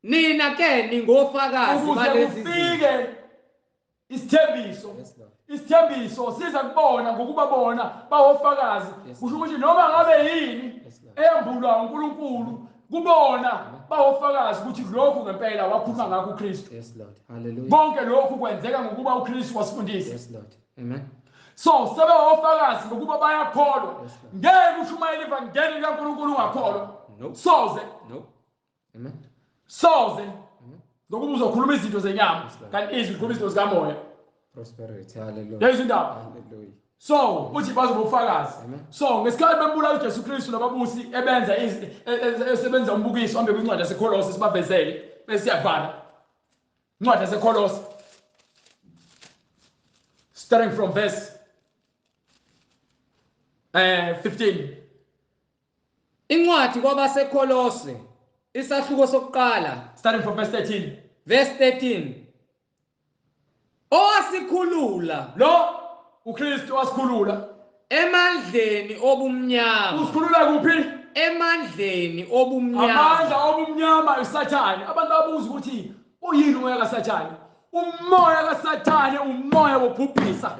Nina ke ningofakazi balezi zinto. Isithembiso. Isithembiso siza kubona ngokuba bona bawofakazi. Kusho ukuthi noma ngabe yini eyambulwa uNkulunkulu kubona bawofakazi ukuthi lokhu ngempela wakhuluma ngakho uKristu. Yes Lord. Hallelujah. Bonke lokhu kwenzeka ngokuba uKristu wasifundisa. Yes Lord. Amen. So sebewofakazi ngokuba bayakholwa. Ngeke ushumayele ivangeli likaNkulunkulu ungakholwa. Soze. No. Amen. Soze. Ngokuba uzokhuluma izinto zenyama kanti izwi likhuluma izinto zikamoya. Prosperity. Hallelujah. Yazi indaba. Hallelujah. So uthi bazobufakazi. So ngesikhathi bembulala uJesu Kristu lababusi ebenza esebenza umbukiso hambe kwincwadi yaseKolose sibavezele bese siyavala. Incwadi yaseKolose starting from verse 15. Incwadi kwabaseKolose isahluko sokuqala starting from verse 13. Verse 13. Owasikhulula lo uKristu wasikhulula emandleni obumnyama. Usikhulula kuphi? Emandleni obumnyama. Amandla obumnyama uSathane. Abantu babuza ukuthi uyini umoya kaSathane? Umoya kaSathane umoya wobhubhisa.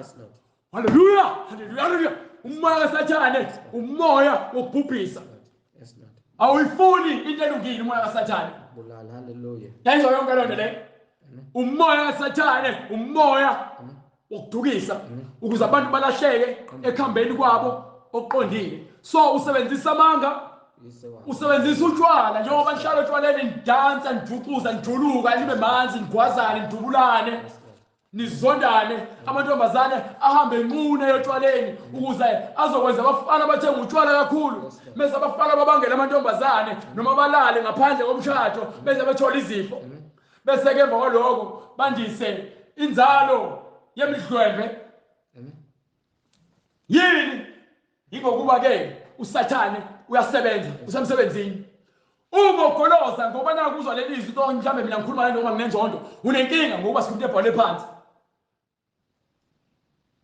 Hallelujah. Hallelujah. Hallelujah. Umoya kaSathane umoya wobhubhisa. Yes Lord. Awuyifuni into elungile umoya kaSathane. Bulala. Hallelujah. Yayizwa yonke lonto le. Umoya kaSathane umoya wokudukisa ukuze abantu balahleke ekhambeni kwabo oqondile. So usebenzisa amanga, usebenzisa utshwala njengoba nihlala etshwaleni nidansa nijuxuza nijuluka nibe manzi nigwazane nidubulane nizondane amantombazane ahambe enqune etshwaleni ukuze azokwenza abafana bathenga utshwala kakhulu bese abafana babangela amantombazane noma balale ngaphandle komshado bese bethola izifo bese ke emva kwaloko bandise inzalo yemidlwembe. Yini ingokuba ke uSathane uyasebenza usemsebenzini ubogoloza ngoba naku uzwa leli izwi to mhlambe mina ngikhuluma noma nginenzondo unenkinga ngoba sikumuntu ebhale phansi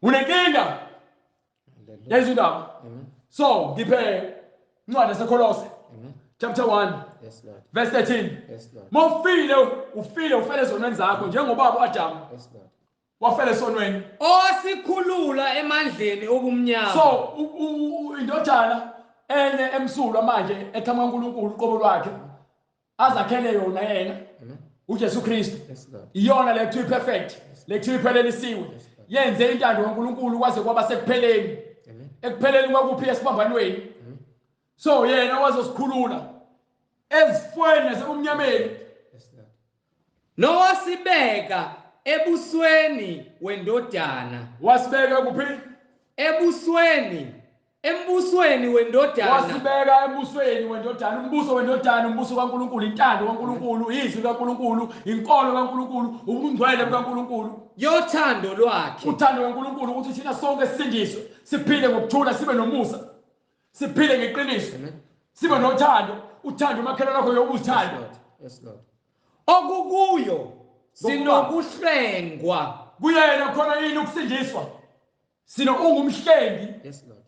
unenkinga yazi indaba. So ngiphe incwadi yaseKolose chapter 1 Yes Lord. verse 13. Yes Lord. Mawufile ufele zonweni zakho njengobaba uAdamu. Yes Lord. Wafele sonweni. Owasikhulula emandleni obumnyama. So indodana ene emsulwa manje eqhamuka uNkulunkulu uqobo lwakhe azakhele yona yena uJesu Kristu. Yes Lord. Iyona lethu perfect lethu iphelelisiwe yenze intando kaNkulunkulu kwaze kwaba sekupheleni. Ekupheleni kwakuphi esibambanweni. So yena wazosikhulula ezifweni nasebumnyameni. Yes Lord. Nowasibeka ebusweni wendodana. Wasibeka kuphi? Embusweni wendodana. Wasibeka embusweni wendodana. Umbuso wendodana, umbuso kaNkulunkulu, intando kaNkulunkulu, izwi kaNkulunkulu, inkolo kaNkulunkulu, ubungcwele bukaNkulunkulu. Yothando lwakhe. Uthando kaNkulunkulu ukuthi thina sonke sisindiswe, siphile ngokuthula, sibe nomusa. Siphile ngeqiniso. Sibe nothando, uthando umakhelwane wakho yokuthanda. Yes Lord. Okukuyo sinokuhlengwa. Kuyena khona yini ukusindiswa? Sino ungumhlengi. Yes Lord.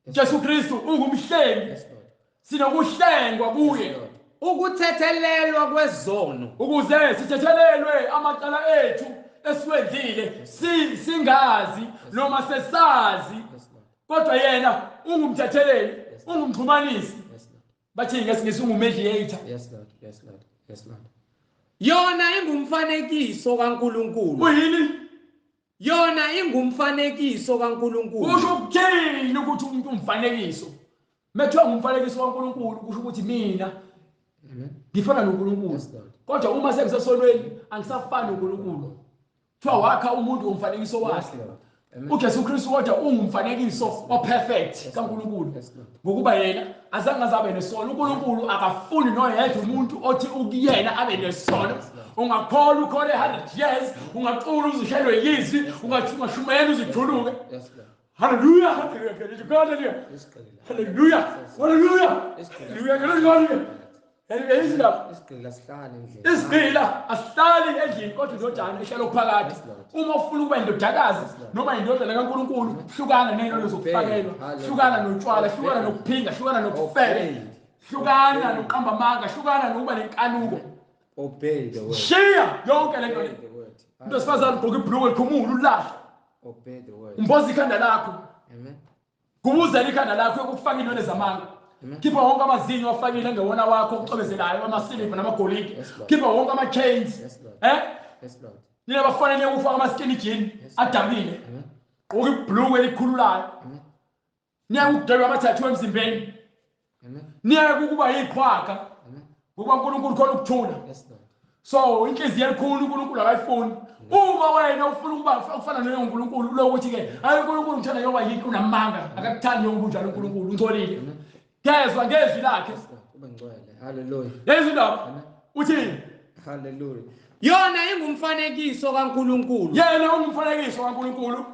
Jesu Kristu ungumhlengi. Yes Lord. Sinokuhlengwa kuye. ukuthethelelwa kwezono ukuze sithethelelwe amacala ethu esiwenzile singazi noma sesazi kodwa yena ungumthetheleli ungumxhumanisi bathi ngesingisi ungumediator. Yes Lord, yes Lord, yes Lord. Yona ingumfanekiso kaNkulunkulu. Uyini? Yona ingumfanekiso kaNkulunkulu. Kusho ukuthini ukuthi umuntu umfanekiso? Methiwa ngumfanekiso kaNkulunkulu kusho ukuthi mina ngifana noNkulunkulu. Kodwa uma sengisesonweni angisafani noNkulunkulu. Kuthiwa wakha umuntu umfanekiso wakhe. uJesu Kristu kodwa ungumfanekiso operfect kaNkulunkulu. Ngokuba yena azange azabe nesono. uNkulunkulu akafuni noyedwa umuntu othi ukuyena abe nesono. Ungakholwa ukhole 100 years, ungacula uzishelwe yizwi, ungashumayela uzijuluke. Hallelujah, hallelujah, hallelujah, hallelujah, hallelujah. Isigqila asihlali endlini kodwa indodana ihlala phakathi. Uma ufuna ukuba indodakazi noma indodana kaNkulunkulu, hlukana nezinto zokufakelwa, hlukana notshwala, hlukana nokuphinga, hlukana nokufela, hlukana nokuqamba amanga, hlukana nokuba nenkanuko. Obey the word. Share yonke lento. Into sifazana ugqoka ibhulukwe likhumula ulahla. Obey the word. Umboza ikhanda lakho. Amen. Kubuzela ikhanda lakho ukufaka inwele zamanga. Khipha wonke amazinyo afakile ngewona wakho ucobezelayo amasiliva namagolide. Khipha wonke ama-chains. Yes Lord. Yes Lord. Nina bafanele ukufaka ama-skinny jean adabile. Ugqoka ibhulukwe elikhululayo. Niya ukudweba ama-tattoo emzimbeni. Niya ukuba yiqhwaga. Ngoba uNkulunkulu khona ukuthula. Yes Lord. So inhliziyo elikhulu uNkulunkulu akayifuni. Uma wena ufuna ukuba ufana naye uNkulunkulu lokuthi ke hayi uNkulunkulu ngithanda yoba yinto unamanga akakuthandi yonke uNkulunkulu ungcolile. Kezwa ngezwi lakhe. Ube ngcwele. Hallelujah. Yezwi ndaba. Uthini? Hallelujah. Yona ingumfanekiso kaNkulunkulu. Yena ungumfanekiso kaNkulunkulu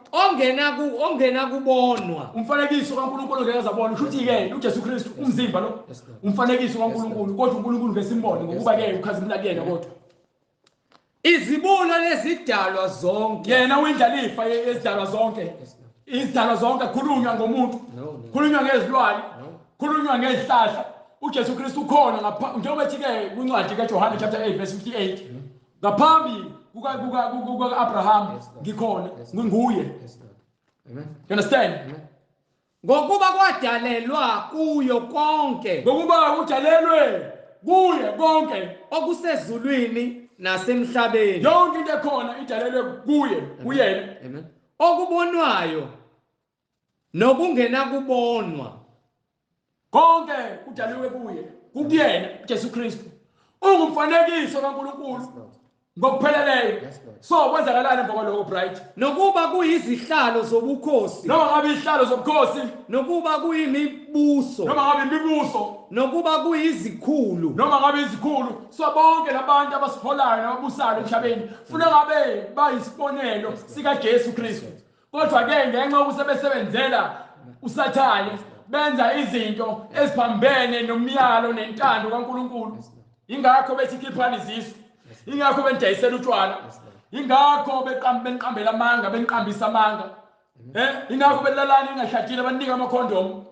ongena kubonwa. Umfanekiso kaNkulunkulu ngeke azabona. Ushuthi ke uJesu Kristu umzimba lo. Umfanekiso kaNkulunkulu kodwa uNkulunkulu ngesimbone ngokuba ke ukhazimula kuyena kodwa. Izibulo lezidalwa zonke. Yena uyindlalifa yezidalwa zonke. Izidalwa zonke khulunywa ngomuntu. Khulunywa ngezilwane. Khulunywa ngezihlahla. uJesu Kristu ukhona ngapha njengoba ethi ke kwincwadi kaJohane chapter 8 verse 58. Ngaphambi kuka Abraham ngikhona nginguye. Amen. You understand? Ngokuba kwadalelwa kuyo konke. Ngokuba kudalelwe kuye konke okusezulwini nasemhlabeni. Yonke into ekhona idalelwe kuye, kuyena. Amen. Okubonwayo nokungena kubonwa. Konke kudalelwe kuye, kuyena uJesu Kristu. Ungumfanekiso kaNkulunkulu. Ngokupheleleyo. So kwenzakalani emva kwalokho bright? Nokuba kuyizihlalo zobukhosi. Noma ngabe izihlalo zobukhosi, nokuba kuyimibuso. noma ngabe imibuso, nokuba kuyizikhulu. noma ngabe izikhulu, so bonke labantu abasiholayo nababusayo emhlabeni funa ngabe bayisibonelo sika Jesu Kristu. Kodwa ke ngenxa yokusebenzela uSathane benza izinto eziphambene nomyalo nentando kaNkulunkulu. Ingakho bethi khiphani izisu. Ingakho bendayisela utshwala. Ingakho benqambela amanga, benqambisa amanga. Ingakho belalana ingashadile banika amakhondomu.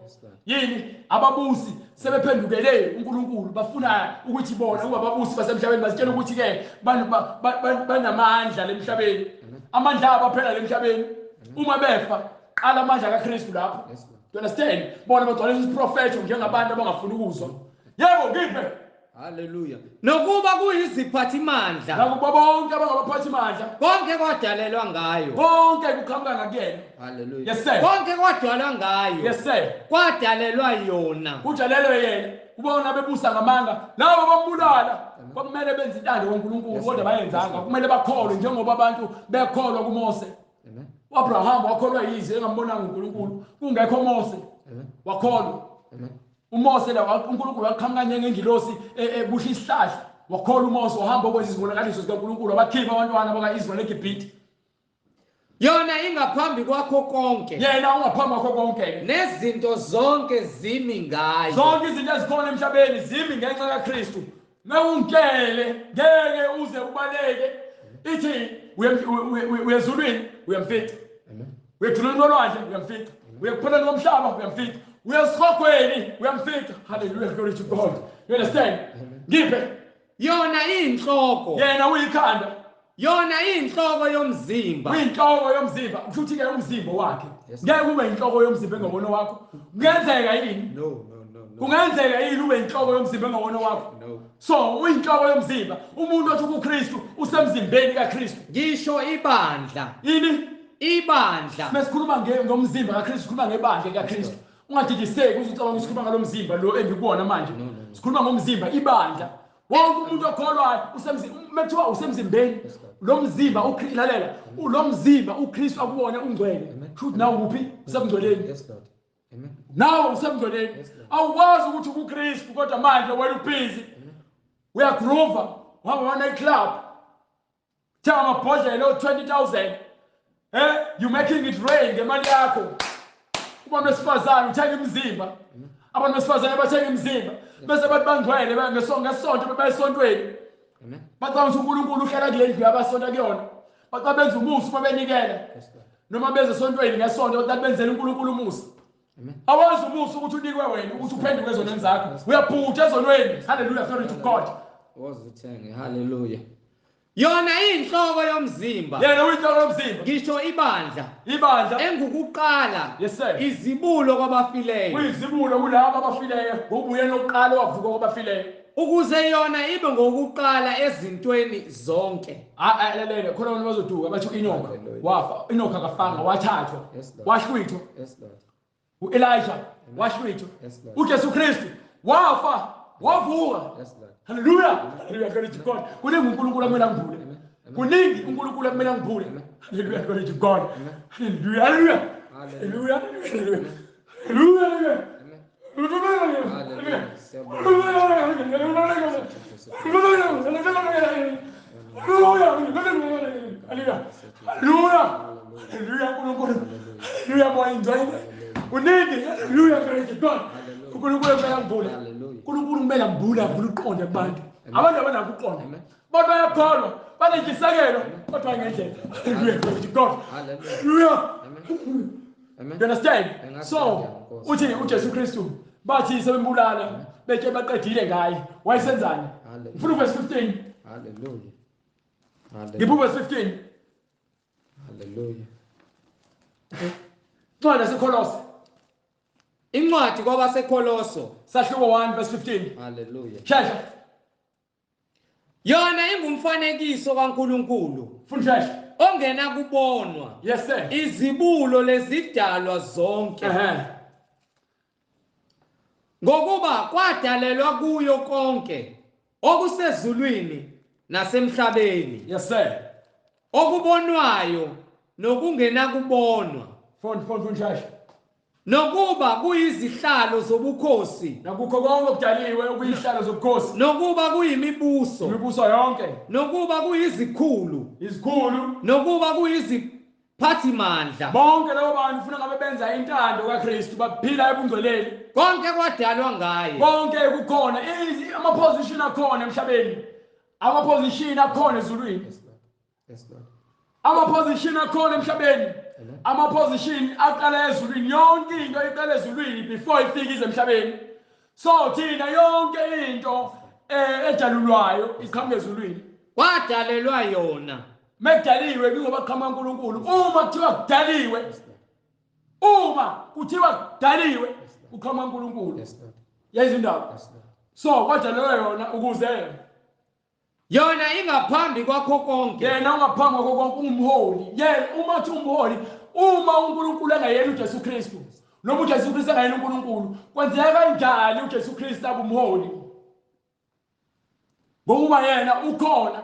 Yini ababusi sebephendukele uNkulunkulu bafuna ukuthi bona ababusi basemhlabeni bazitshela ukuthi ke banamandla lemhlabeni. Amandla abo aphela lemhlabeni. Uma befa qala amandla kaKristu lapho. You understand? Bona bagcwala isiprofeto njengabantu abangafuni ukuzwa. Yebo ngiphe. Hallelujah. Nokuba kuyiziphathimandla. Nakuba bonke abangabaphathimandla. Konke kwadalelwa ngayo. Konke kuqhamuka ngakuyena. Hallelujah. Yes sir. Konke kwadalelwa ngayo. Yes sir. Kwadalelwa yona. Kudalelwe yena. Ubona bebusa ngamanga. Labo bambulala. Kumele benze intando kaNkulunkulu kodwa bayenzanga. Kumele bakholwe njengoba abantu bekholwa kuMose. Amen. uAbraham wakholwa yizwe engambonanga uNkulunkulu. Kungekho Mose. Amen. Wakholwa. Amen. uMose la uNkulunkulu waqhamuka njengengilosi ebuhle isihlahla. Wakholwa uMose wahamba ukwenza izibonakaliso zikaNkulunkulu wabakhipha abantwana bakaIsrael eGibhithe. Yona ingaphambi kwakho konke. Yena ungaphambi kwakho konke. Nezinto zonke zimi ngayo. Zonke izinto ezikhona emhlabeni zimi ngenxa kaKristu. Mawunkele ngeke uze ubaleke. Ithi uyezulwini uyamfica. Amen. Uyethuleni lolwandle uyamfica. Uyekupheleni komhlaba uyamfica. Uyesihogweni uyamfica. Hallelujah, glory to God. You understand? ngiphe yona inhloko yena uyikhanda yona inhloko yomzimba uyinhloko yomzimba kushuthi ke umzimba wakhe ngeke ube inhloko yomzimba engabona wakho kungenzeka yini no kungenzeka yini ube inhloko yomzimba engabona wakho no so uyinhloko yomzimba umuntu othi kuKristu usemzimbeni kaKristu ngisho ibandla yini ibandla mesikhuluma ngomzimba kaKristu sikhuluma ngebandla kaKristu ungadidiseki uzucabanga sikhuluma ngalomzimba lo engikubona manje sikhuluma ngomzimba ibandla wonke umuntu okholwayo usemzimbeni usemzimbeni lo mzimba lalela lo mzimba uKristu akubone ungcwele shoot nawe kuphi usemngcweleni yes Lord amen nawe usemngcweleni awukwazi ukuthi kuKristu kodwa manje wena ubhizi uyagroova uhamba wana club thenga amabhodlela o20,000 you making it rain ngemali yakho kubantu besifazane uthenga imizimba abantu besifazane bathenga imizimba bese bathi bangcwele ngesonto beba esontweni bacabanga ukuthi uNkulunkulu uhlela kule ndlu yabasonta kuyona bacaba benza umusa uma benikela noma beze esontweni ngesonto kodwa benzela uNkulunkulu umusa awazi umusa ukuthi unikwe wena ukuthi uphenduke ezonweni zakho uyaphutha ezonweni hallelujah glory to God wozithenge hallelujah yona inhloko yomzimba yena uyinhloko yomzimba ngisho ibandla engukuqala yes sir izibulo kwabafileyo uyizibulo kulabo abafileyo ngobuye nokuqala wavuka kwabafileyo ukuze yona ibe ngokuqala ezintweni zonke lalela khona abantu bazoduka bathi Enoch wafa Enoch akafanga wathathwa washwithwa yes Lord uElijah washwithwa uJesu Kristu wafa wavuka yes Lord hallelujah hallelujah glory to God kuningi uNkulunkulu akumele angivule kuningi uNkulunkulu akumele angivule hallelujah glory to God hallelujah hallelujah hallelujah hallelujah uNkulunkulu kumele ambule avule uqonde kubantu abantu abanako uqonda abantu bayakholwa banentshisekelo kodwa ngendlela hallelujah you understand so uthi uJesu Kristu bathi sebembulala beke baqedile ngaye wayesenzani ufuna verse 15 hallelujah ngiphu verse 15 hallelujah Ncwadi yaseKolose incwadi kwabaseKoloso sahluko 1 verse 15 hallelujah shasha yona ingumfanekiso kaNkulunkulu fundisha ongena kubonwa yes sir izibulo lezidalwa zonke ngokuba kwadalelwa kuyo konke okusezulwini nasemhlabeni yes sir okubonwayo nokungena kubonwa fundisha nokuba kuyizihlalo zobukhosi nakukho konke okudaliwe okuyihlalo zobukhosi nokuba kuyimibuso imibuso yonke nokuba kuyizikhulu izikhulu nokuba kuyiziphathimandla bonke labo bantu ufuna ngabe benza intando kaKristu baphila ebungcweleni konke kwadalwa ngaye konke kukhona ama-position akhona emhlabeni ama-position akhona ezulwini ama-position akhona emhlabeni ama-position aqala ezulwini yonke into iqala ezulwini before ifike ize emhlabeni so thina yonke into edalulwayo iqhamuka ezulwini kwadalelwa yona mekudaliwe kungoba qhamuka uNkulunkulu uma kuthiwa kudaliwe uqhamuka uNkulunkulu yezindaba so kwadalelwa yona ukuze yona ingaphambi kwakho konke yena ungaphambi kwakho konke ungumholi yena uma uthi umholi uma uNkulunkulu engayena uJesu Kristu noma uJesu Kristu engayena uNkulunkulu kwenzeka kanjani uJesu Kristu abe umholi ngoba yena ukhona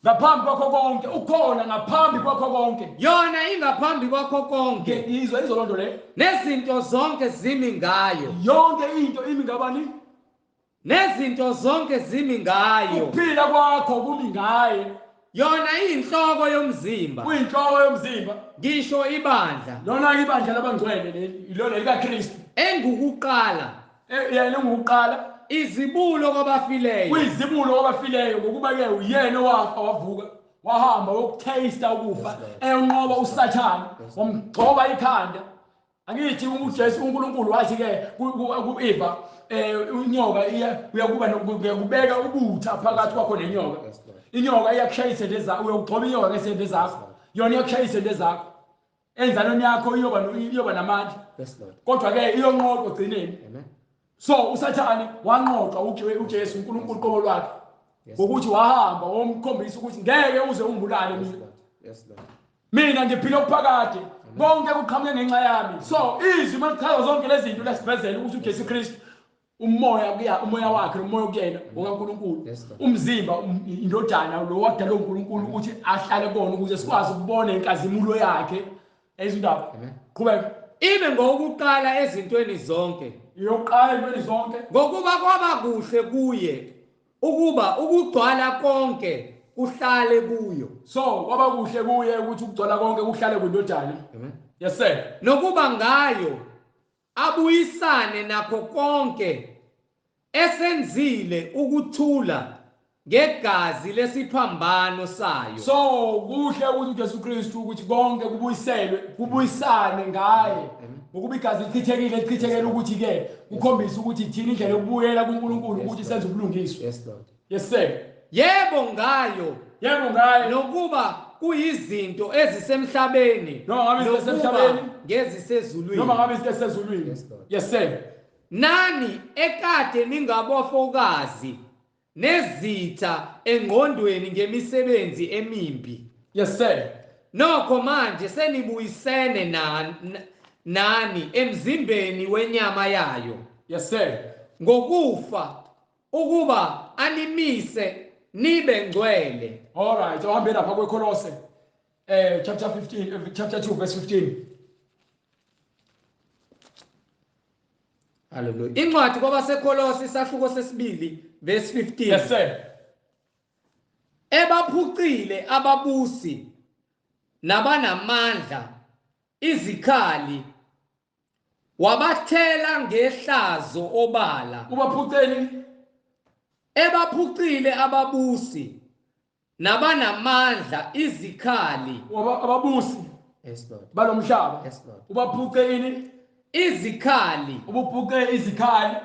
ngaphambi kwakho konke ukhona ngaphambi kwakho konke yona ingaphambi kwakho konke izolonto le nezinto zonke zimi ngayo yonke into imi ngabani nezinto zonke zimi ngayo ukuphila kwakho kumi ngaye yona iyinhloko yomzimba uyinhloko yomzimba ngisho ibandla lona ibandla labangcwele leli ilona likaKristu engukuqala yena engukuqala izibulo kwabafileyo uyizibulo kwabafileyo ngokuba ke uyena owafa wavuka wahamba wokutaste ukufa enqoba uSathane wamgcoba ikhanda angithi uJesu uNkulunkulu wathi ke kuEva inyoka uyakubeka ubutha phakathi kwakho nenyoka. Inyoka iyakushaya izinto zakho, uyogcoba inyoka ngezinto zakho. Yona iyakushaya izinto zakho. Enzalweni yakho iyoba namandla. Kodwa ke iyonqoqwa egcineni. So usathane wanqoqwa uJesu uNkulunkulu qobo lwakhe. Ngokuthi wahamba womkhombisa ukuthi ngeke uze ungibulale mina. Mina ngiphila okuphakade. Konke kuqhamuke ngenxa yami. So izwi malichaza zonke lezi zinto lesivezela ukuthi uJesu Kristu umoya wakhe umoya kuyena ngokaNkulunkulu. Umzimba indodana lo wadalwa uNkulunkulu ukuthi ahlale kona ukuze sikwazi ukubona inkazimulo yakhe. Ezindaba. Qhubeka. Ibe ngokuqala ezintweni zonke. Iyoqala ezintweni zonke. Ngokuba kwaba kuhle kuye ukuba ukugcwala konke kuhlale kuyo. So kwaba kuhle kuye ukuthi ukugcwala konke kuhlale kwindodana. Yes sir. Nokuba ngayo abuyisane nakho konke esenzile ukuthula ngegazi lesiphambano sayo. So kuhle ukuthi uJesu Kristu ukuthi konke kubuyisane ngaye. Ngokuba igazi lichithekile ukuthi ke ukhombisa ukuthi thina indlela yokubuyela kuNkulunkulu ukuthi senze ubulungiswa. Yes Lord. Yes sir. Yebo ngayo. Nokuba kuyizinto ezisemhlabeni ngezisezulwini. Noma ngabe isezulwini. Yes sir. Nani ekade ningabofokazi nezitha engqondweni ngemisebenzi emimbi. Yes sir. Nokho manje senibuyisene nani emzimbeni wenyama yayo. Yes sir. Ngokufa ukuba animise nibe ngcwele. All right, awuhambe lapha kweKolose chapter 15 chapter 2 verse 15. Hallelujah. Incwadi kwabaseKolose isahluko sesibili verse 15. Yes sir. Ebaphucile ababusi nabanamandla izikhali wabathela ngehlazo obala. Ubaphuceli. Ebaphucile ababusi nabanamandla izikhali. Ababusi. Yes Lord. Balomhlaba. Yes Lord. Ubaphuceli. Izikhali. Ubuphuceli izikhali.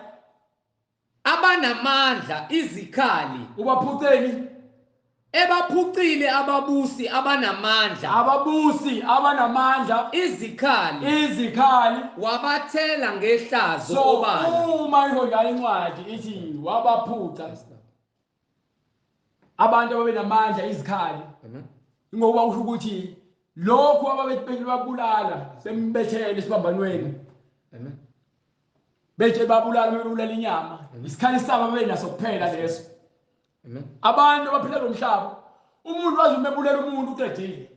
Abanamandla izikhali. Ubaphuceli. Ebaphucile ababusi abanamandla. Ababusi abanamandla izikhali wabathela ngehlazo obala. So uma ingoyala incwadi ithi wabaphuca abantu ababenamandla izikhali. Ngoba usho ukuthi lokho ababebulala sembethele esibambanweni. Bethe babulala inyama. Isikhali sabo bebenaso kuphela leso. Abantu abaphila lomhlaba umuntu wazi umebulela umuntu uqedile.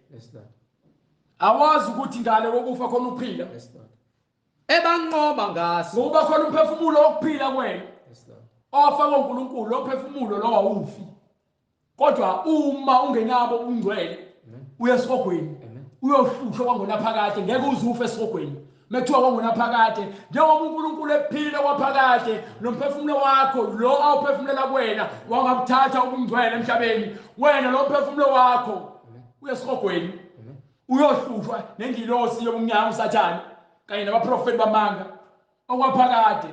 Awazi ukuthi ngale kokufa khona ukuphila. Ebanqoba ngaso ngoba khona umphefumulo wokuphila kwena. Ofakwe uNkulunkulu lo phefumulo lo awufi. Kodwa uma ungenabo ungcwele uya esihogweni uyohlushwa kwangonaphakade ngeke uzufe esihogweni. Mekuthiwa kwangonaphakade njengoba uNkulunkulu ephile kwaphakade nomphefumulo wakho lo awuphefumulela kuwena wangabuthatha ubungcwele emhlabeni wena lo mphefumulo wakho uya esihogweni uyohlushwa nengilosi yobumnyama uSathane kanye nabaprofeti bamanga okwaphakade.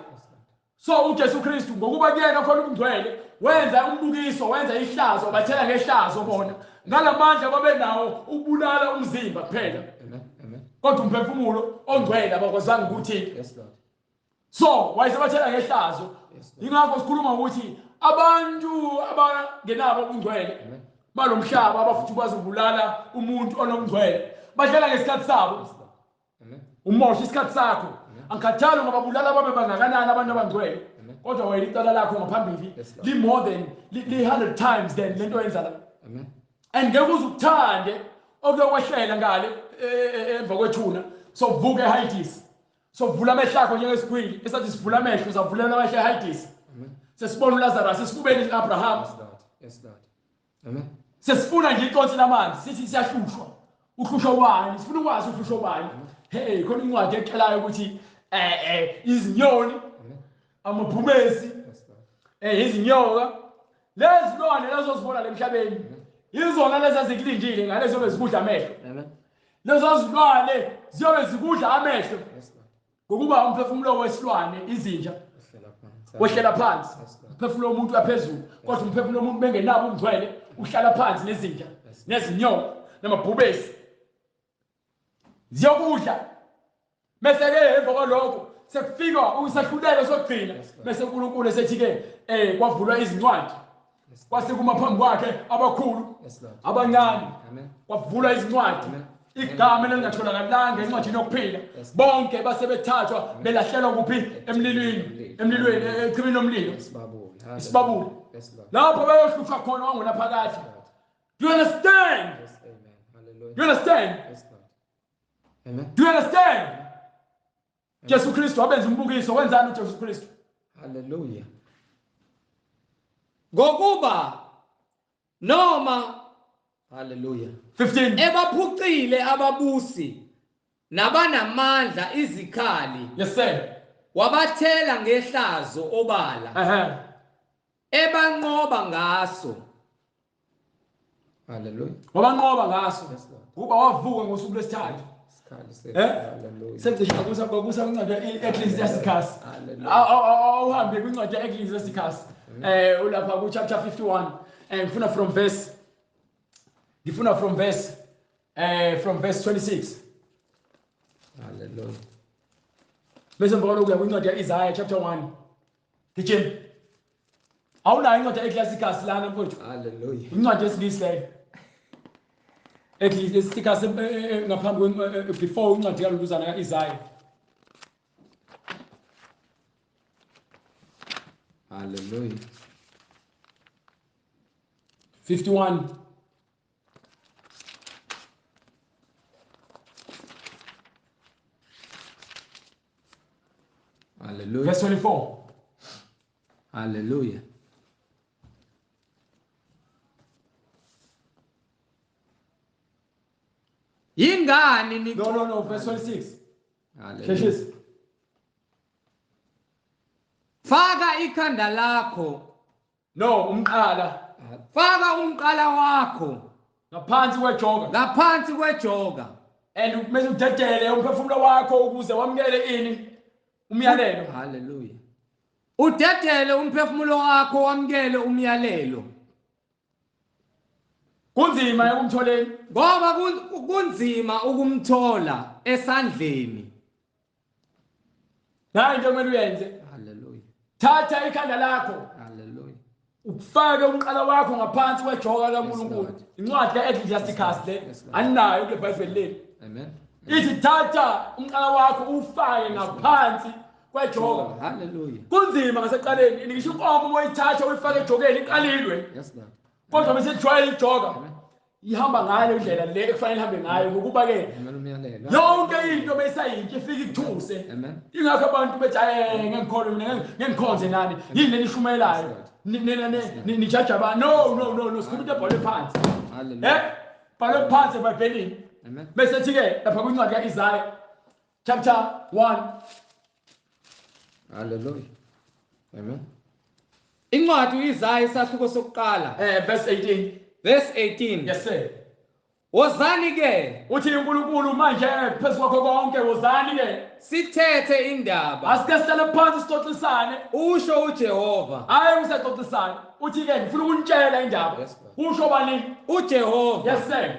So uJesu Kristu ngokuba kuyena khona ubungcwele wenza umbukiso wenza ihlazo wabathela ngehlazo bona ngalamandla babenawo ukubulala umzimba kuphela. Kodwa umphefumulo ongcwele abakwazanga ukuthi. So wayesebathela ngehlazo. Ingakho sikhuluma ukuthi abantu abangenabo ubungcwele balomhlaba abafuthi bazobulala umuntu onobungcwele badlala ngesikhathi sabo. Umosha isikhathi sakho. Angikhathali ngoba bulala babe bangakanani abantu abangcwele. Kodwa wena icala lakho ngaphambili li more than li 100 times than lento yenza la. And ngeke uzukuthande okuyokwehlela ngale emva kwethuna so vuka eHades. So vula amehlo akho njengesigwili esathi sivula amehlo uzavulela amehlo eHades. Sesibona uLazarus esifubeni sikaAbraham. Yes Lord. Amen. Sesifuna nje iconsi lamanzi sithi siyahlushwa. Uhlushwa ubani? Sifuna ukwazi uhlushwa ubani. Hey khona incwadi exelayo ukuthi izinyoni amaphumezi izinyoka lezi lwane lezo zibona lemhlabeni izona lezi ezikulindile ngalezo bezikudla amehlo. Lezo zilwane ziyobe zikudla amehlo ngokuba umphefumulo wesilwane izinja Wehlala phansi. Umphefumulo womuntu waphezulu. Kodwa umphefumulo womuntu bengenabo ubungcwele uhlala phansi nezinja, nezinyoka, namabhubesi. Ziyokudla. Mase ke emva kwalokho sekufika usahlulelo sokugcina bese uNkulunkulu esethi ke kwavulwa izincwadi. Kwase kuma phambi kwakhe abakhulu, abancane. Kwavulwa izincwadi. Igama elingatholakala encwadini yokuphila. Bonke base bethathwa belahlelwa kuphi emlilweni echibini lomlilo. Isibabuli. Lapho bayohlushwa khona wangona phakathi. Do you understand? Do you understand? Amen. Do you understand? Jesu Kristu wabenza umbukiso wenzani uJesu Kristu? Hallelujah. Ngokuba noma hallelujah 15 ebaphucile ababusi nabanamandla izikhali. Yes sir. Wabathela ngehlazo obala. Ebanqoba ngaso. Hallelujah. Wabanqoba ngaso. Kuba wavuka ngosuku lwesithathu. Sengisho kusa incwadi yeEcclesiastes. Awuhambe kwincwadi yeEcclesiastes. Ulapha ku chapter 51 ngifuna from verse 26. Hallelujah. Bese mbona ukuya kwincwadi yeIsaiah chapter 1. Gijima. Awunayo incwadi yeEcclesiastes lana mfowethu. Hallelujah. Incwadi yesingisi leyo. Ecclesiastes ngaphambi before incwadi kaluzana kaIsaiah. Hallelujah. 51. Hallelujah. Verse 24. Hallelujah. Yingani ni No, verse 26. Hallelujah. Faka ikhanda lakho. No, umqala. Faka umqala wakho Ngaphansi kwejoka. ngaphansi kwejoga. And kumele udedele umphefumulo wakho ukuze wamukele ini? Umyalelo. Hallelujah. Udedele umphefumulo wakho wamukele umyalelo. Kunzima ukumtholeni Ngoba kunzima ukumthola esandleni. nayi into kumele uyenze. Hallelujah. Thatha ikhanda lakho. Hallelujah. Ufake umqala wakho ngaphansi kwejoka kaNkulunkulu. Incwadi yeEcclesiastes le aninayo kule Bible leli. Amen. Ithi thatha umqala wakho ufake ngaphansi kwejoka. Hallelujah. Kunzima ngaseqaleni ngisho inkomo moyithatha uyifake ejokeni iqalilwe. Yes, Lord. Kodwa bese ijwayele ijoka. Ihamba ngayo indlela le ekufanele ihambe ngayo ngokuba ke yonke into besayinhle ifika ikuthuse. Amen. Ingakho abantu bethi ngengikholwe mina ngengikhonze nani yini lenishumelayo nijaja abantu. No sikhuluma into ebhalwe phansi. Hallelujah. Bhalwe phansi eBhayibhelini. Amen. Bese thi ke lapha kwincwadi kaIsaiah chapter 1. Hallelujah. Amen. Incwadi uIsaiah isahluko sokuqala Verse 18. verse 18. Yes sir. Wozani ke Uthi uNkulunkulu manje phezulu kwakho konke wozani ke sithethe indaba. asike sihlale phansi sixoxisane. Usho uJehova. Hayi usexoxisane. Uthi ke ngifuna ukunitshela indaba. Usho bani? uJehova. Yes sir.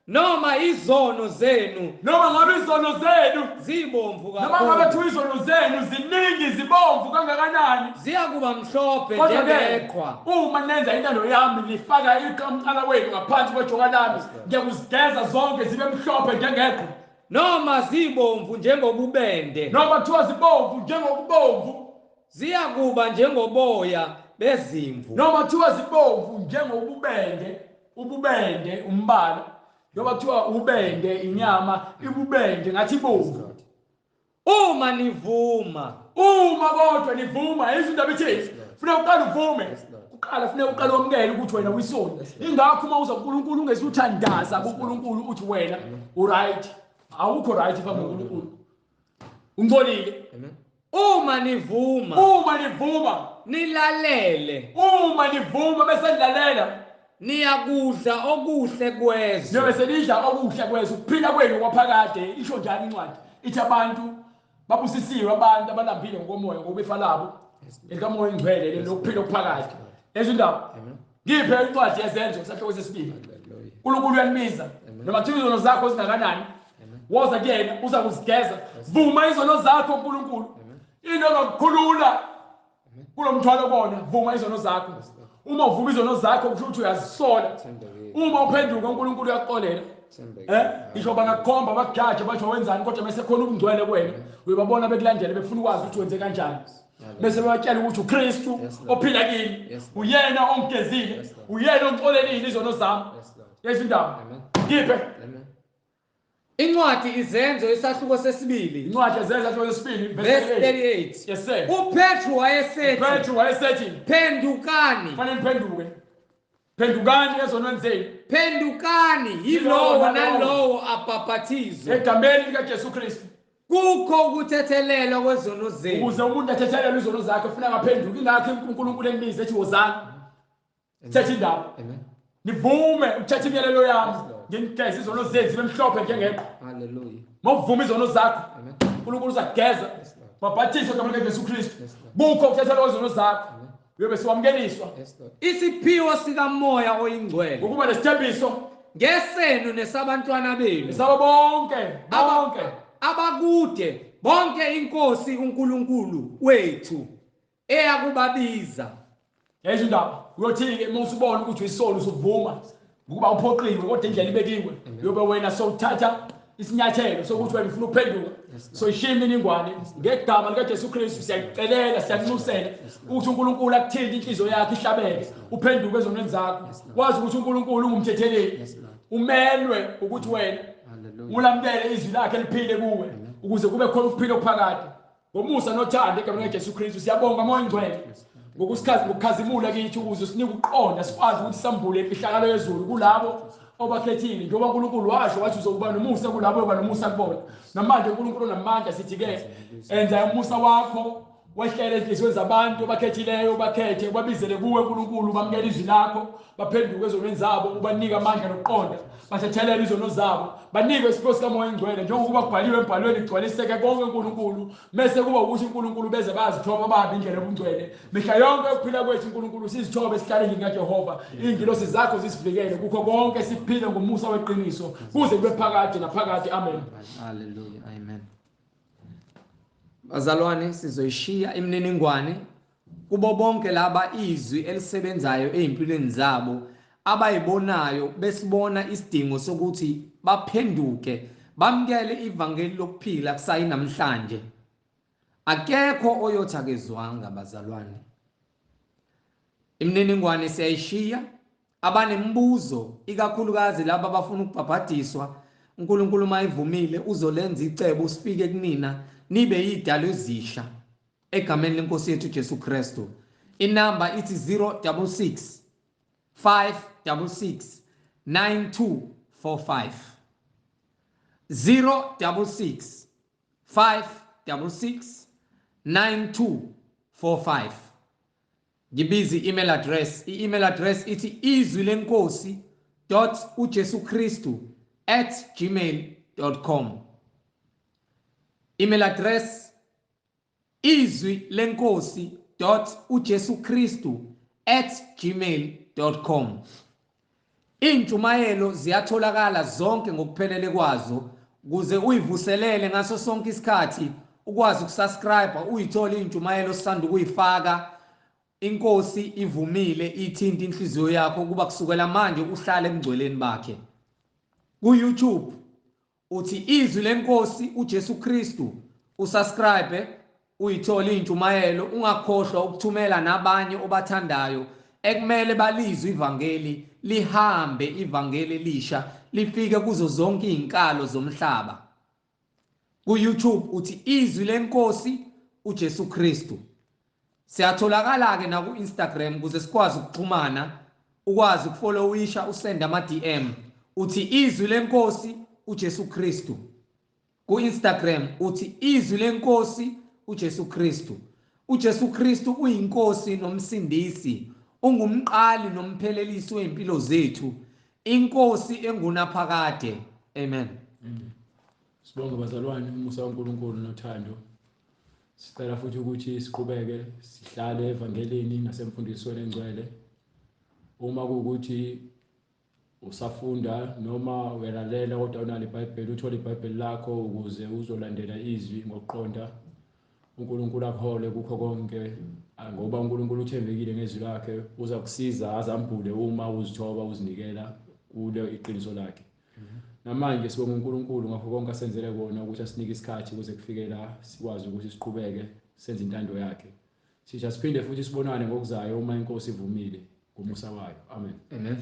Noma izono zenu Noma ngabe izono zenu zibomvu noma ngabe kakhulu izono zenu ziningi zibomvu kangakanani ziyakuba mhlophe kodwa ke njengeqhwa. uma nenza intando yami nifaka umqala wenu ngaphansi kwejoka lami ngiyakuzigeza zonke zibe mhlophe njengeqhwa. Noma zibomvu njengobubende Noma kuthiwa zibomvu njengokubomvu ziyakuba njengoboya bezimvu. noma kuthiwa zibomvu ububende umbala. Noma kuthiwa ubende inyama ibubende ngathi bomvu. Uma nivuma Kodwa nivuma izindaba ithi funeka uqale uvume. Uqala funeka uqale wamukele ukuthi wena uyisoni. Ingakho uma uza kuNkulunkulu ungesuthandaza kuNkulunkulu uthi wena uright. Awukho right phambi kuNkulunkulu. Ungcolile. uma nivuma nilalele bese nilalela niyakudla okuhle kwezwe. njengoba selidla okuhle kwezwe ukuphila kwenu kwaphakade. Isho njalo incwadi ithi abantu babusisiwe abantu abalambile ngokomoya ngokubefa labo elikamoya ingcwele lokuphila okuphakathi ezindaba ngiphe incwadi yezenzo sahloko sesibili uNkulunkulu uyanibiza noma kuthiwa izono zakho zingakanani woza kuyena uza kuzigeza vuma izono zakho uNkulunkulu into ongakukhulula kulomthwalo kona vuma izono zakho uma uvuma izono zakho kusho ukuthi uyazisola uma uphenduka uNkulunkulu uyakuxolela isho bangakukhomba bakujaje bathi wenzani kodwa mase khona ubungcwele kuwena uyababona bekulandela befuna ukwazi ukuthi wenze kanjani bese bayatshela ukuthi uKristu ophila kini uyena ongigezile uyena ongixolelile izono zami yezindaba ngiphe incwadi izenzo isahluko sesibili incwadi yezenzo isahluko sesibili verse 38 yes sir uPetru wayesethi phendukani fanele niphenduke phendukani ezonweni zenu phendukani yilowo nalowo abhaphathizwe egameni likaJesu Kristu kukho ukuthethelelwa kwezono zenu ukuze umuntu athethelele izono zakhe ufuna ngaphenduka ingakho uNkulunkulu enibiza ethi wozani thetha indaba amen nivume ukuthetha imiyalelo yami nginigeza izono zenu zibe mhlophe njengeqhwa haleluya mawuvuma izono zakho amen uNkulunkulu uzakugeza babhathiswe egameni likaJesu Kristu kukho ukuthethelelwa kwezono zakho uyobe siwamukeliswa isiphiwo sikamoya oyingcwele ukuba nesithembiso ngesenu nesabantwana benu sabo bonke abakude bonke inkosi uNkulunkulu wethu eyakubabiza yezindaba uyothi-ke uma usubona ukuthi uyisolo usuvuma ukuba uphoqiwe kodwa indlela ibekiwe uyobe wena sowuthatha isinyathelo sokuthi wena ufuna ukuphenduka soyishiya imininingwane ngegama likaJesu Kristu siyakucelela siyakunxusela ukuthi uNkulunkulu akuthinte inhliziyo yakho ihlabeke uphenduke ezonweni zakho wazi ukuthi uNkulunkulu ungumthetheleli umelwe ukuthi wena ulamukele izwi lakhe liphile kuwe ukuze kube khona ukuphila okuphakade ngomusa nothando egameni likaJesu Kristu siyabonga moya ingcwele ngokukhazimula kithi ukuze usinike ukuqonda sikwazi ukuthi sambule imfihlakalo yezulu kulabo obakhethile njengoba uNkulunkulu washo wathi uzokuba nomusa kulabo oba nomusa kubona namanje uNkulunkulu namandla sithi-ke enza umusa wakho wehlele ezinhliziyweni zabantu obakhethileyo bakhethe babizele kuwe uNkulunkulu bamukele izwi lakho baphenduke ezonweni zabo ubanike amandla nokuqonda bathethelele izono zabo banike isipho sikamoya ingcwele njengokuba kubhaliwe embhalweni igcwaliseke konke uNkulunkulu mese kuba ukuthi uNkulunkulu beze bazithoba bahambe indlela yobungcwele mihla yonke ukuphila kwethu uNkulunkulu sizithobe sihlale endlini kaJehova iy'ngilosi zakho zisivikele kukho konke siphile ngomusa weqiniso kuze kube phakade naphakade amen haleluya amen bazalwane sizoyishiya imininingwane kubo bonke laba izwi elisebenzayo ezimpilweni zabo abayibonayo besibona isidingo sokuthi baphenduke bamkele ivangeli lokuphila kusayi namhlanje akekho oyothakezwanga bazalwane imininingwane siyayishiya abanembuzo ikakhulukazi laba abafuna ukubhabhadiswa uNkulunkulu mayivumile uzolenza icebo usifike kunina nibe yidalo ezisha egameni lenkosi yethu Jesu Kristu inamba ithi 066 566 9245 066 566 9245 ngibizi email address email address ithi izwilenkhosi.jesuchristu@gmail.com email address izwilenkhosi.jesuchristu@gmail.com Intshumayelo ziyatholakala zonke ngokuphelele kwazo ukuze uyivuselele ngaso sonke isikhathi ukwazi ukusubscribe uyithole intshumayelo sisanda ukuyifaka inkosi ivumile ithinta inhliziyo yakho kuba kusukela manje uhlale emgcweleni bakhe ku YouTube uthi izwi lenkosi uJesu Kristu usubscribe uyithole intshumayelo ungakhohlwa ukuthumela nabanye obathandayo ekumele balizwe ivangeli lihambe ivangeli elisha lifike kuzo zonke izinkalo zomhlaba ku YouTube uthi izwi lenkosi uJesu Kristu siyatholakala ke na ku Instagram ukuze sikwazi ukuxhumana ukwazi ukufollowisha usend ama DM uthi izwi lenkosi uJesu Kristu ku Instagram uthi izwi lenkosi uJesu Kristu uJesu Kristu uyinkosi nomsindisi ungumqali nomphelelisi weimpilo zethu inkosi Sicela futhi ukuthi siqhubeke sihlale evangelini nasemfundisweni engcwele. Uma kuukuthi usafunda noma uyalalela kodwa unalo iBhayibheli, uthola iBhayibheli lakho ukuze uzolandela izwi ngokuqonda. uNkulunkulu akhole kukho konke ngoba uNkulunkulu uthembekile ngezwi lakhe, uza kusiza azambule uma uzithoba uzinikela kule iqiniso lakhe. Namanje sibonga uNkulunkulu ngakho konke asenzele kona ukuthi asinike isikhathi ukuze kufike la sikwazi ukuthi siqhubeke senze intando yakhe. Sisha siphinde futhi sibonane ngokuzayo uma inkosi ivumile ngomusa wayo. Amen. Amen.